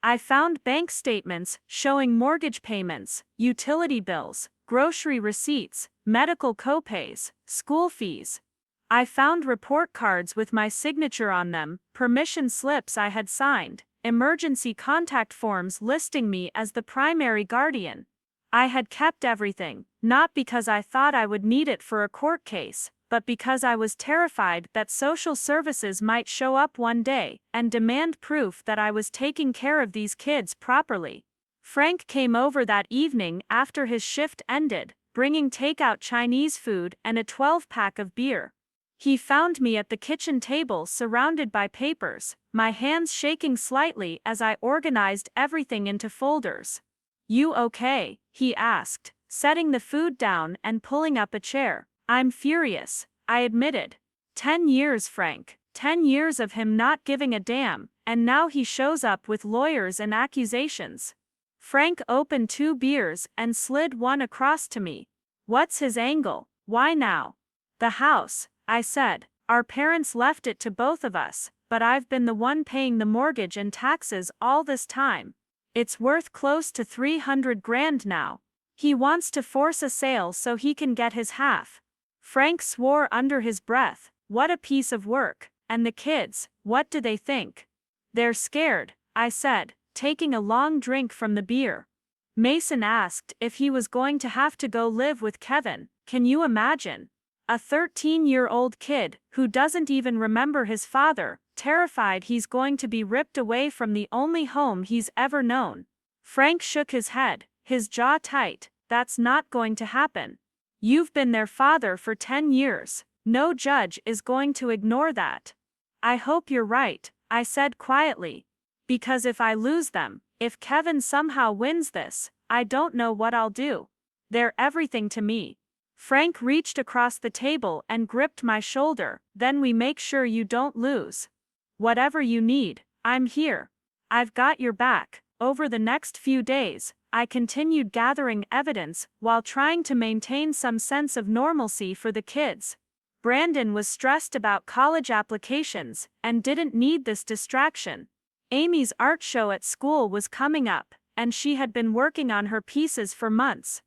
I found bank statements showing mortgage payments, utility bills, grocery receipts, medical copays, school fees. I found report cards with my signature on them, permission slips I had signed, emergency contact forms listing me as the primary guardian. I had kept everything, not because I thought I would need it for a court case, but because I was terrified that social services might show up one day and demand proof that I was taking care of these kids properly. Frank came over that evening after his shift ended, bringing takeout Chinese food and a 12-pack of beer. He found me at the kitchen table surrounded by papers, my hands shaking slightly as I organized everything into folders. "You okay?" he asked, setting the food down and pulling up a chair. "I'm furious," I admitted. 10 years, Frank. 10 years of him not giving a damn, and now he shows up with lawyers and accusations. Frank opened 2 beers and slid one across to me. "What's his angle? Why now?" "The house," I said. "Our parents left it to both of us, but I've been the one paying the mortgage and taxes all this time. It's worth close to 300 grand now. He wants to force a sale so he can get his half." Frank swore under his breath. "What a piece of work. And the kids, what do they think?" "They're scared," I said, taking a long drink from the beer. Mason asked if he was going to have to go live with Kevin. Can you imagine? A 13-year-old kid who doesn't even remember his father, terrified he's going to be ripped away from the only home he's ever known. Frank shook his head, his jaw tight. "That's not going to happen. You've been their father for 10 years. No judge is going to ignore that." "I hope you're right," I said quietly. "Because if I lose them, if Kevin somehow wins this, I don't know what I'll do. They're everything to me." Frank reached across the table and gripped my shoulder. "Then we make sure you don't lose. Whatever you need, I'm here. I've got your back." Over the next few days, I continued gathering evidence while trying to maintain some sense of normalcy for the kids. Brandon was stressed about college applications and didn't need this distraction. Amy's art show at school was coming up, and she had been working on her pieces for months.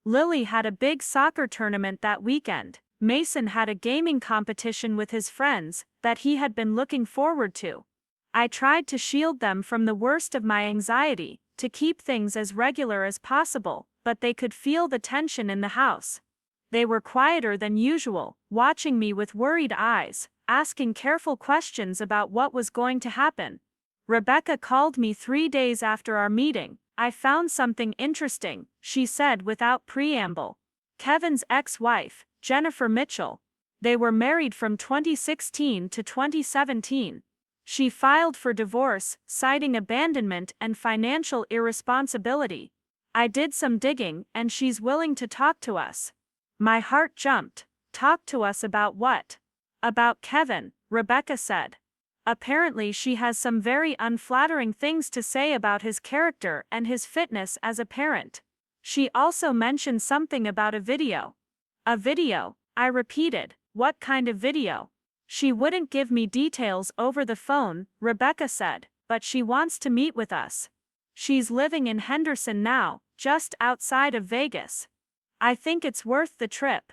Lily had a big soccer tournament that weekend. Mason had a gaming competition with his friends that he had been looking forward to. I tried to shield them from the worst of my anxiety, to keep things as regular as possible, but they could feel the tension in the house. They were quieter than usual, watching me with worried eyes, asking careful questions about what was going to happen. Rebecca called me 3 days after our meeting. I found something interesting, she said without preamble. Kevin's ex-wife, Jennifer Mitchell. They were married from 2016 to 2017. She filed for divorce, citing abandonment and financial irresponsibility. I did some digging, and she's willing to talk to us. My heart jumped. Talk to us about what? About Kevin, Rebecca said. Apparently she has some very unflattering things to say about his character and his fitness as a parent. She also mentioned something about a video. A video, I repeated. What kind of video? She wouldn't give me details over the phone, Rebecca said, but she wants to meet with us. She's living in Henderson now, just outside of Vegas. I think it's worth the trip.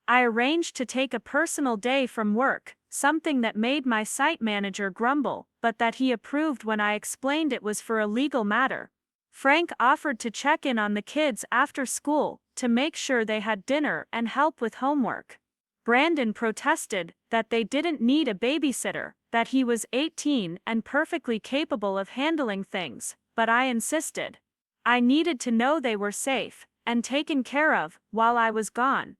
I arranged to take a personal day from work, something that made my site manager grumble, but that he approved when I explained it was for a legal matter. Frank offered to check in on the kids after school, to make sure they had dinner and help with homework. Brandon protested that they didn't need a babysitter, that he was 18 and perfectly capable of handling things, but I insisted. I needed to know they were safe and taken care of while I was gone.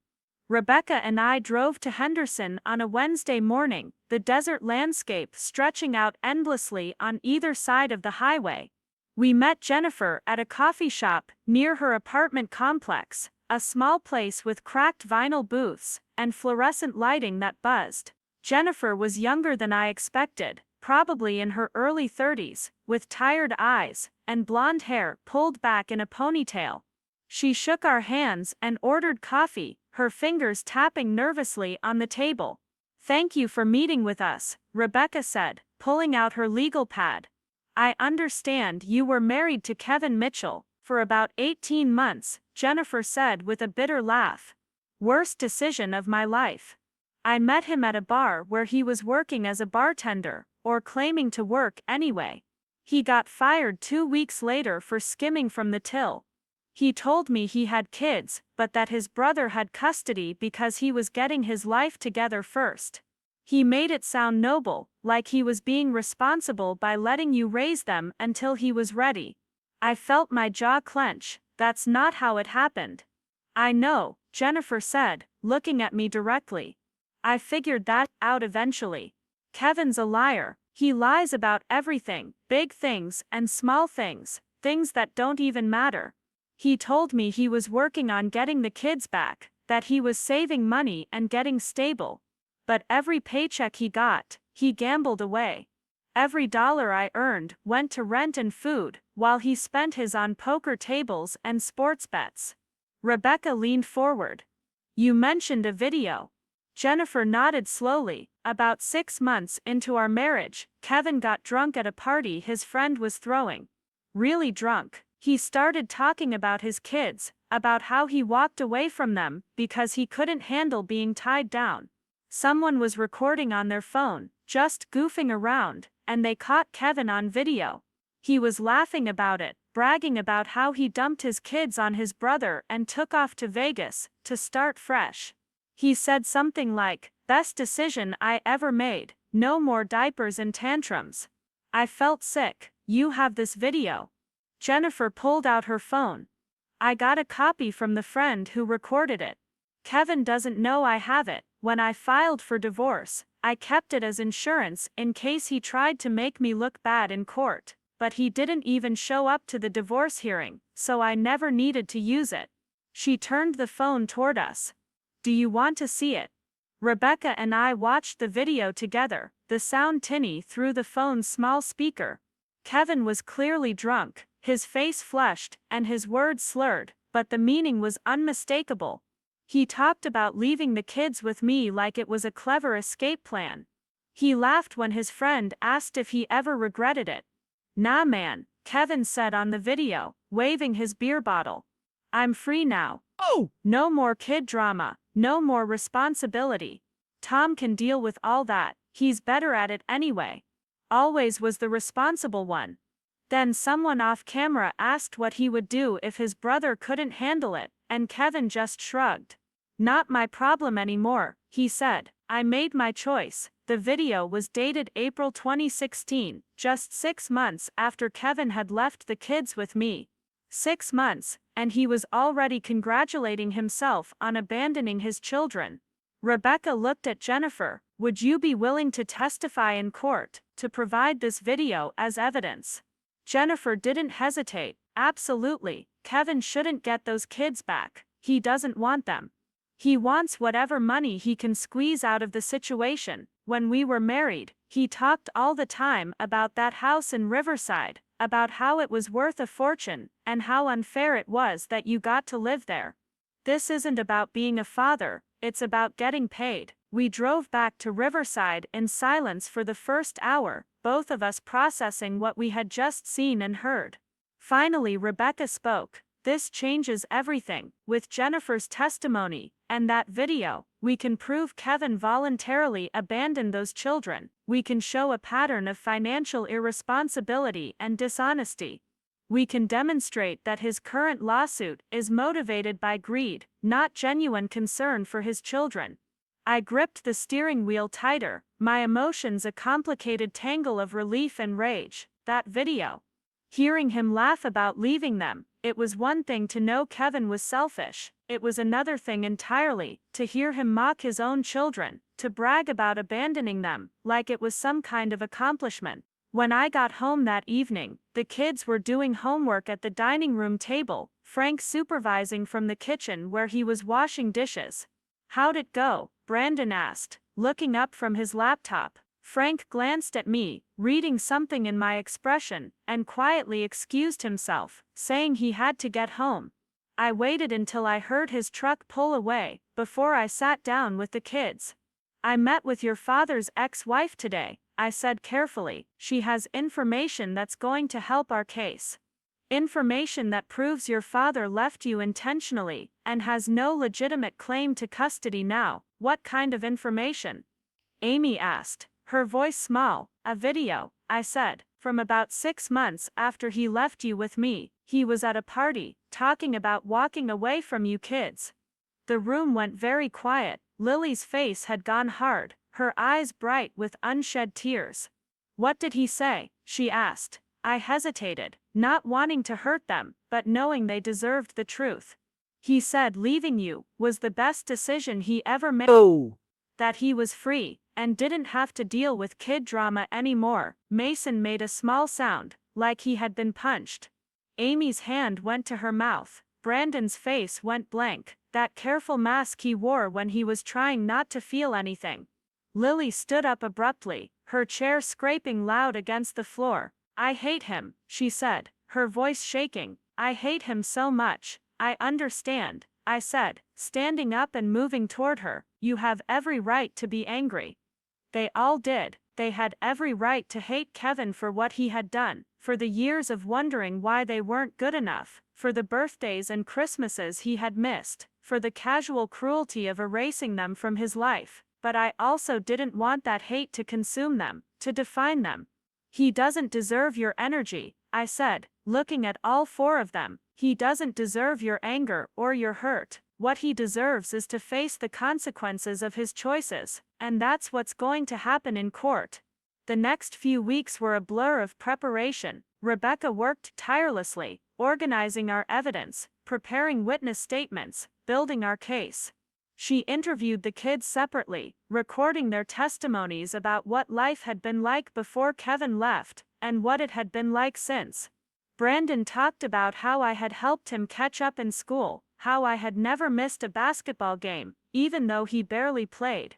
Rebecca and I drove to Henderson on a Wednesday morning, the desert landscape stretching out endlessly on either side of the highway. We met Jennifer at a coffee shop near her apartment complex, a small place with cracked vinyl booths and fluorescent lighting that buzzed. Jennifer was younger than I expected, probably in her early 30s, with tired eyes and blonde hair pulled back in a ponytail. She shook our hands and ordered coffee, her fingers tapping nervously on the table. "Thank you for meeting with us," Rebecca said, pulling out her legal pad. "I understand you were married to Kevin Mitchell for about 18 months, Jennifer said with a bitter laugh. "Worst decision of my life. I met him at a bar where he was working as a bartender, or claiming to work anyway. He got fired 2 weeks later for skimming from the till. He told me he had kids, but that his brother had custody because he was getting his life together first. He made it sound noble, like he was being responsible by letting you raise them until he was ready. I felt my jaw clench. That's not how it happened." "I know," Jennifer said, looking at me directly. "I figured that out eventually. Kevin's a liar. He lies about everything, big things and small things, things that don't even matter. He told me he was working on getting the kids back, that he was saving money and getting stable. But every paycheck he got, he gambled away. Every dollar I earned went to rent and food, while he spent his on poker tables and sports bets." Rebecca leaned forward. "You mentioned a video." Jennifer nodded slowly. "About 6 months into our marriage, Kevin got drunk at a party his friend was throwing. Really drunk. He started talking about his kids, about how he walked away from them because he couldn't handle being tied down. Someone was recording on their phone, just goofing around, and they caught Kevin on video. He was laughing about it, bragging about how he dumped his kids on his brother and took off to Vegas to start fresh. He said something like, 'Best decision I ever made, no more diapers and tantrums.' I felt sick. You have this video." Jennifer pulled out her phone. "I got a copy from the friend who recorded it. Kevin doesn't know I have it. When I filed for divorce, I kept it as insurance in case he tried to make me look bad in court, but he didn't even show up to the divorce hearing, so I never needed to use it." She turned the phone toward us. "Do you want to see it?" Rebecca and I watched the video together, the sound tinny through the phone's small speaker. Kevin was clearly drunk, His face flushed, and his words slurred, but the meaning was unmistakable. He talked about leaving the kids with me like it was a clever escape plan. He laughed when his friend asked if he ever regretted it. "Nah man," Kevin said on the video, waving his beer bottle. "I'm free now. Oh! No more kid drama, no more responsibility. Tom can deal with all that, he's better at it anyway. Always was the responsible one." Then someone off camera asked what he would do if his brother couldn't handle it, and Kevin just shrugged. "Not my problem anymore," he said. "I made my choice." The video was dated April 2016, just 6 months after Kevin had left the kids with me. 6 months, and he was already congratulating himself on abandoning his children. Rebecca looked at Jennifer. "Would you be willing to testify in court to provide this video as evidence?" Jennifer didn't hesitate. "Absolutely, Kevin shouldn't get those kids back. He doesn't want them. He wants whatever money he can squeeze out of the situation. When we were married, he talked all the time about that house in Riverside, about how it was worth a fortune, and how unfair it was that you got to live there. This isn't about being a father, it's about getting paid." We drove back to Riverside in silence for the first hour, both of us processing what we had just seen and heard. Finally Rebecca spoke. "This changes everything. With Jennifer's testimony, and that video, we can prove Kevin voluntarily abandoned those children. We can show a pattern of financial irresponsibility and dishonesty. We can demonstrate that his current lawsuit is motivated by greed, not genuine concern for his children." I gripped the steering wheel tighter, my emotions a complicated tangle of relief and rage. That video. Hearing him laugh about leaving them, it was one thing to know Kevin was selfish, it was another thing entirely to hear him mock his own children, to brag about abandoning them, like it was some kind of accomplishment. When I got home that evening, the kids were doing homework at the dining room table, Frank supervising from the kitchen where he was washing dishes. "How'd it go?" Brandon asked, looking up from his laptop. Frank glanced at me, reading something in my expression, and quietly excused himself, saying he had to get home. I waited until I heard his truck pull away, before I sat down with the kids. "I met with your father's ex-wife today," I said carefully. "She has information that's going to help our case. Information that proves your father left you intentionally, and has no legitimate claim to custody now." "What kind of information?" Amy asked, her voice small. "A video," I said, "from about 6 months after he left you with me. He was at a party, talking about walking away from you kids." The room went very quiet. Lily's face had gone hard, her eyes bright with unshed tears. "What did he say?" she asked. I hesitated, not wanting to hurt them, but knowing they deserved the truth. "He said leaving you was the best decision he ever made. Oh. That he was free, and didn't have to deal with kid drama anymore." Mason made a small sound, like he had been punched. Amy's hand went to her mouth. Brandon's face went blank, that careful mask he wore when he was trying not to feel anything. Lily stood up abruptly, her chair scraping loud against the floor. "I hate him," she said, her voice shaking. "I hate him so much." "I understand," I said, standing up and moving toward her. "You have every right to be angry." They all did. They had every right to hate Kevin for what he had done, for the years of wondering why they weren't good enough, for the birthdays and Christmases he had missed, for the casual cruelty of erasing them from his life. But I also didn't want that hate to consume them, to define them. "He doesn't deserve your energy," I said, looking at all 4 of them. "He doesn't deserve your anger or your hurt. What he deserves is to face the consequences of his choices, and that's what's going to happen in court." The next few weeks were a blur of preparation. Rebecca worked tirelessly, organizing our evidence, preparing witness statements, building our case. She interviewed the kids separately, recording their testimonies about what life had been like before Kevin left, and what it had been like since. Brandon talked about how I had helped him catch up in school, how I had never missed a basketball game, even though he barely played.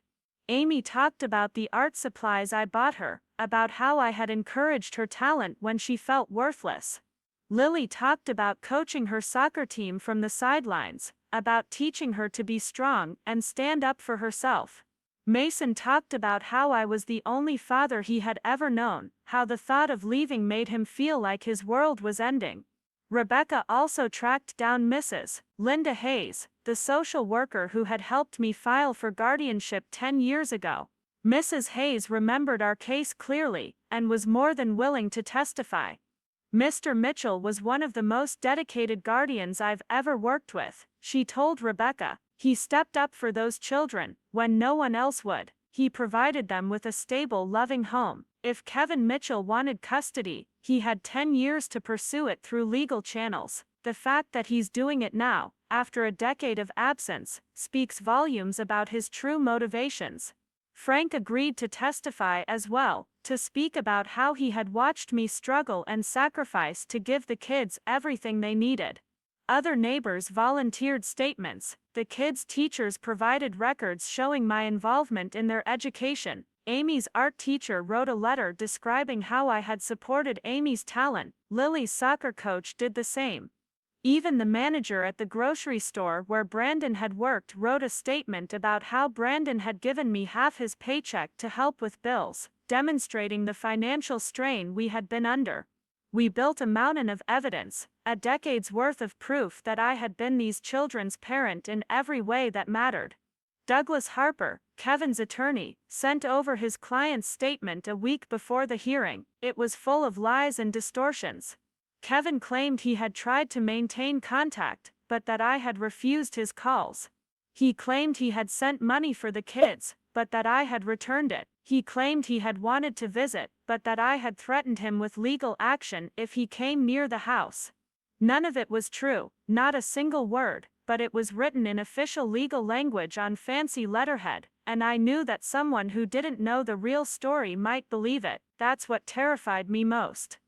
Amy talked about the art supplies I bought her, about how I had encouraged her talent when she felt worthless. Lily talked about coaching her soccer team from the sidelines, about teaching her to be strong and stand up for herself. Mason talked about how I was the only father he had ever known, how the thought of leaving made him feel like his world was ending. Rebecca also tracked down Mrs. Linda Hayes, the social worker who had helped me file for guardianship 10 years ago. Mrs. Hayes remembered our case clearly and was more than willing to testify. Mr. Mitchell was one of the most dedicated guardians I've ever worked with, she told Rebecca. He stepped up for those children when no one else would. He provided them with a stable, loving home. If Kevin Mitchell wanted custody, he had 10 years to pursue it through legal channels. The fact that he's doing it now, after a decade of absence, speaks volumes about his true motivations. Frank agreed to testify as well, to speak about how he had watched me struggle and sacrifice to give the kids everything they needed. Other neighbors volunteered statements. The kids' teachers provided records showing my involvement in their education. Amy's art teacher wrote a letter describing how I had supported Amy's talent. Lily's soccer coach did the same. Even the manager at the grocery store where Brandon had worked wrote a statement about how Brandon had given me half his paycheck to help with bills, demonstrating the financial strain we had been under. We built a mountain of evidence, a decade's worth of proof that I had been these children's parent in every way that mattered. Douglas Harper, Kevin's attorney, sent over his client's statement a week before the hearing. It was full of lies and distortions. Kevin claimed he had tried to maintain contact, but that I had refused his calls. He claimed he had sent money for the kids, but that I had returned it. He claimed he had wanted to visit, but that I had threatened him with legal action if he came near the house. None of it was true, not a single word, but it was written in official legal language on fancy letterhead, and I knew that someone who didn't know the real story might believe it. That's what terrified me most.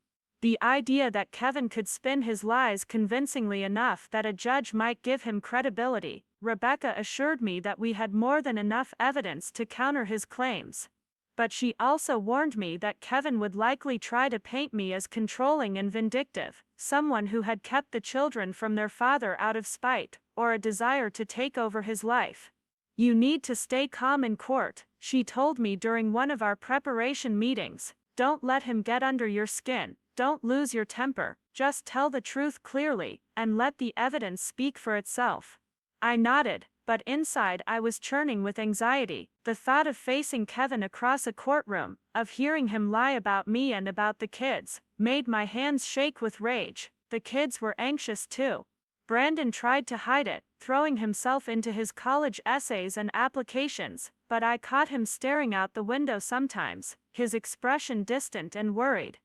The idea that Kevin could spin his lies convincingly enough that a judge might give him credibility. Rebecca assured me that we had more than enough evidence to counter his claims. But she also warned me that Kevin would likely try to paint me as controlling and vindictive, someone who had kept the children from their father out of spite, or a desire to take over his life. You need to stay calm in court, she told me during one of our preparation meetings. Don't let him get under your skin. Don't lose your temper, just tell the truth clearly, and let the evidence speak for itself. I nodded, but inside I was churning with anxiety. The thought of facing Kevin across a courtroom, of hearing him lie about me and about the kids, made my hands shake with rage. The kids were anxious too. Brandon tried to hide it, throwing himself into his college essays and applications, but I caught him staring out the window sometimes, his expression distant and worried.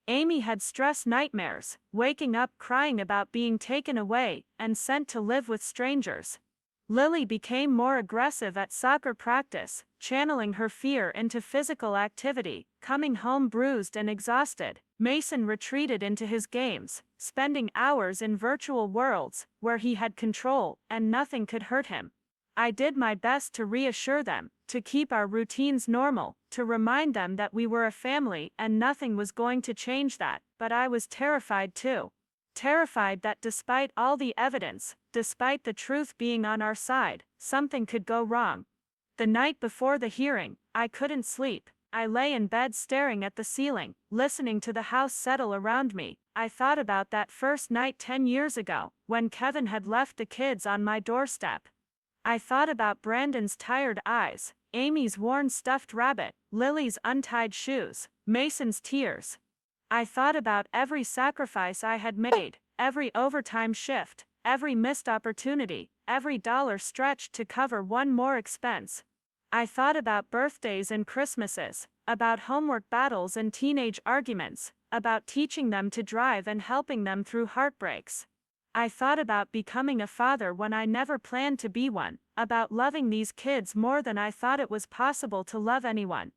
Amy had stress nightmares, waking up crying about being taken away and sent to live with strangers. Lily became more aggressive at soccer practice, channeling her fear into physical activity, coming home bruised and exhausted. Mason retreated into his games, spending hours in virtual worlds where he had control and nothing could hurt him. I did my best to reassure them, to keep our routines normal, to remind them that we were a family and nothing was going to change that, but I was terrified too. Terrified that despite all the evidence, despite the truth being on our side, something could go wrong. The night before the hearing, I couldn't sleep. I lay in bed staring at the ceiling, listening to the house settle around me. I thought about that first night 10 years ago, when Kevin had left the kids on my doorstep. I thought about Brandon's tired eyes, Amy's worn stuffed rabbit, Lily's untied shoes, Mason's tears. I thought about every sacrifice I had made, every overtime shift, every missed opportunity, every dollar stretched to cover one more expense. I thought about birthdays and Christmases, about homework battles and teenage arguments, about teaching them to drive and helping them through heartbreaks. I thought about becoming a father when I never planned to be one, about loving these kids more than I thought it was possible to love anyone.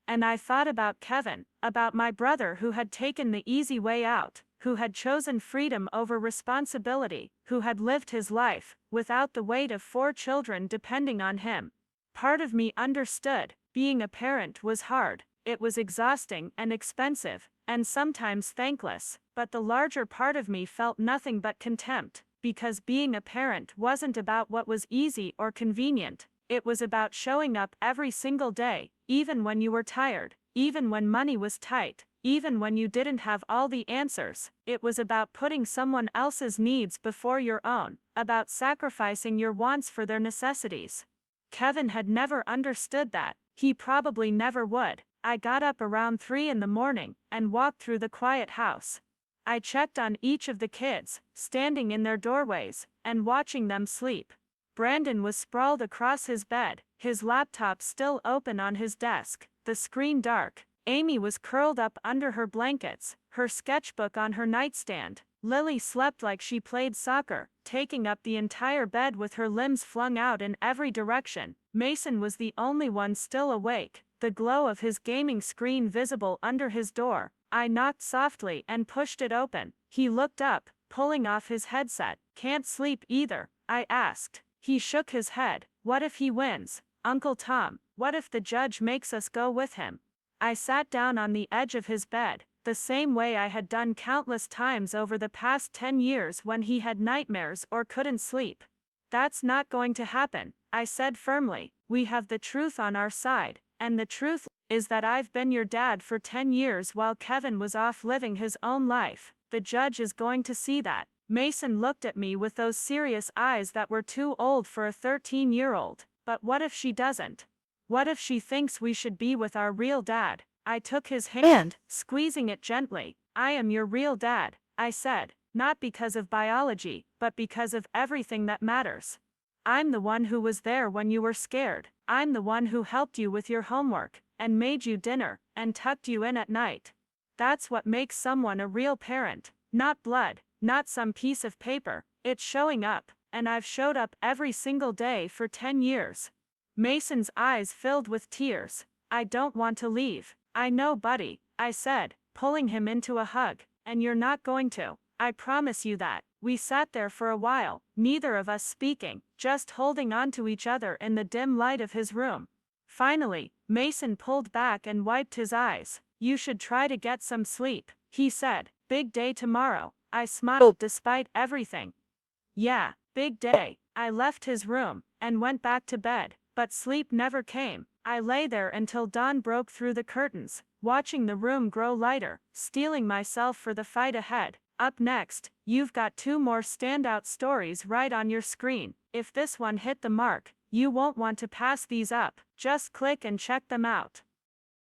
And I thought about Kevin, about my brother who had taken the easy way out, who had chosen freedom over responsibility, who had lived his life, without the weight of 4 children depending on him. Part of me understood, being a parent was hard, it was exhausting and expensive, and sometimes thankless, but the larger part of me felt nothing but contempt, because being a parent wasn't about what was easy or convenient. It was about showing up every single day, even when you were tired, even when money was tight, even when you didn't have all the answers. It was about putting someone else's needs before your own, about sacrificing your wants for their necessities. Kevin had never understood that. He probably never would. I got up around 3 in the morning and walked through the quiet house. I checked on each of the kids, standing in their doorways, and watching them sleep. Brandon was sprawled across his bed, his laptop still open on his desk, the screen dark. Amy was curled up under her blankets, her sketchbook on her nightstand. Lily slept like she played soccer, taking up the entire bed with her limbs flung out in every direction. Mason was the only one still awake, the glow of his gaming screen visible under his door. I knocked softly and pushed it open. He looked up, pulling off his headset. "Can't sleep either?" I asked. He shook his head. "What if he wins, Uncle Tom? What if the judge makes us go with him?" I sat down on the edge of his bed, the same way I had done countless times over the past 10 years when he had nightmares or couldn't sleep. "That's not going to happen," I said firmly. "We have the truth on our side, and the truth is that I've been your dad for 10 years while Kevin was off living his own life. The judge is going to see that." Mason looked at me with those serious eyes that were too old for a 13-year-old. "But what if she doesn't? What if she thinks we should be with our real dad?" I took his hand, squeezing it gently. "I am your real dad," I said, "not because of biology, but because of everything that matters. I'm the one who was there when you were scared. I'm the one who helped you with your homework, and made you dinner, and tucked you in at night. That's what makes someone a real parent. Not blood, not some piece of paper. It's showing up, and I've showed up every single day for 10 years. Mason's eyes filled with tears. "I don't want to leave." "I know, buddy," I said, pulling him into a hug. "And you're not going to. I promise you that." We sat there for a while, neither of us speaking, just holding on to each other in the dim light of his room. Finally, Mason pulled back and wiped his eyes. "You should try to get some sleep," he said. "Big day tomorrow." I smiled despite everything. "Yeah, big day." I left his room and went back to bed, but sleep never came. I lay there until dawn broke through the curtains, watching the room grow lighter, steeling myself for the fight ahead. Up next, you've got 2 more standout stories right on your screen. If this one hit the mark, you won't want to pass these up. Just click and check them out.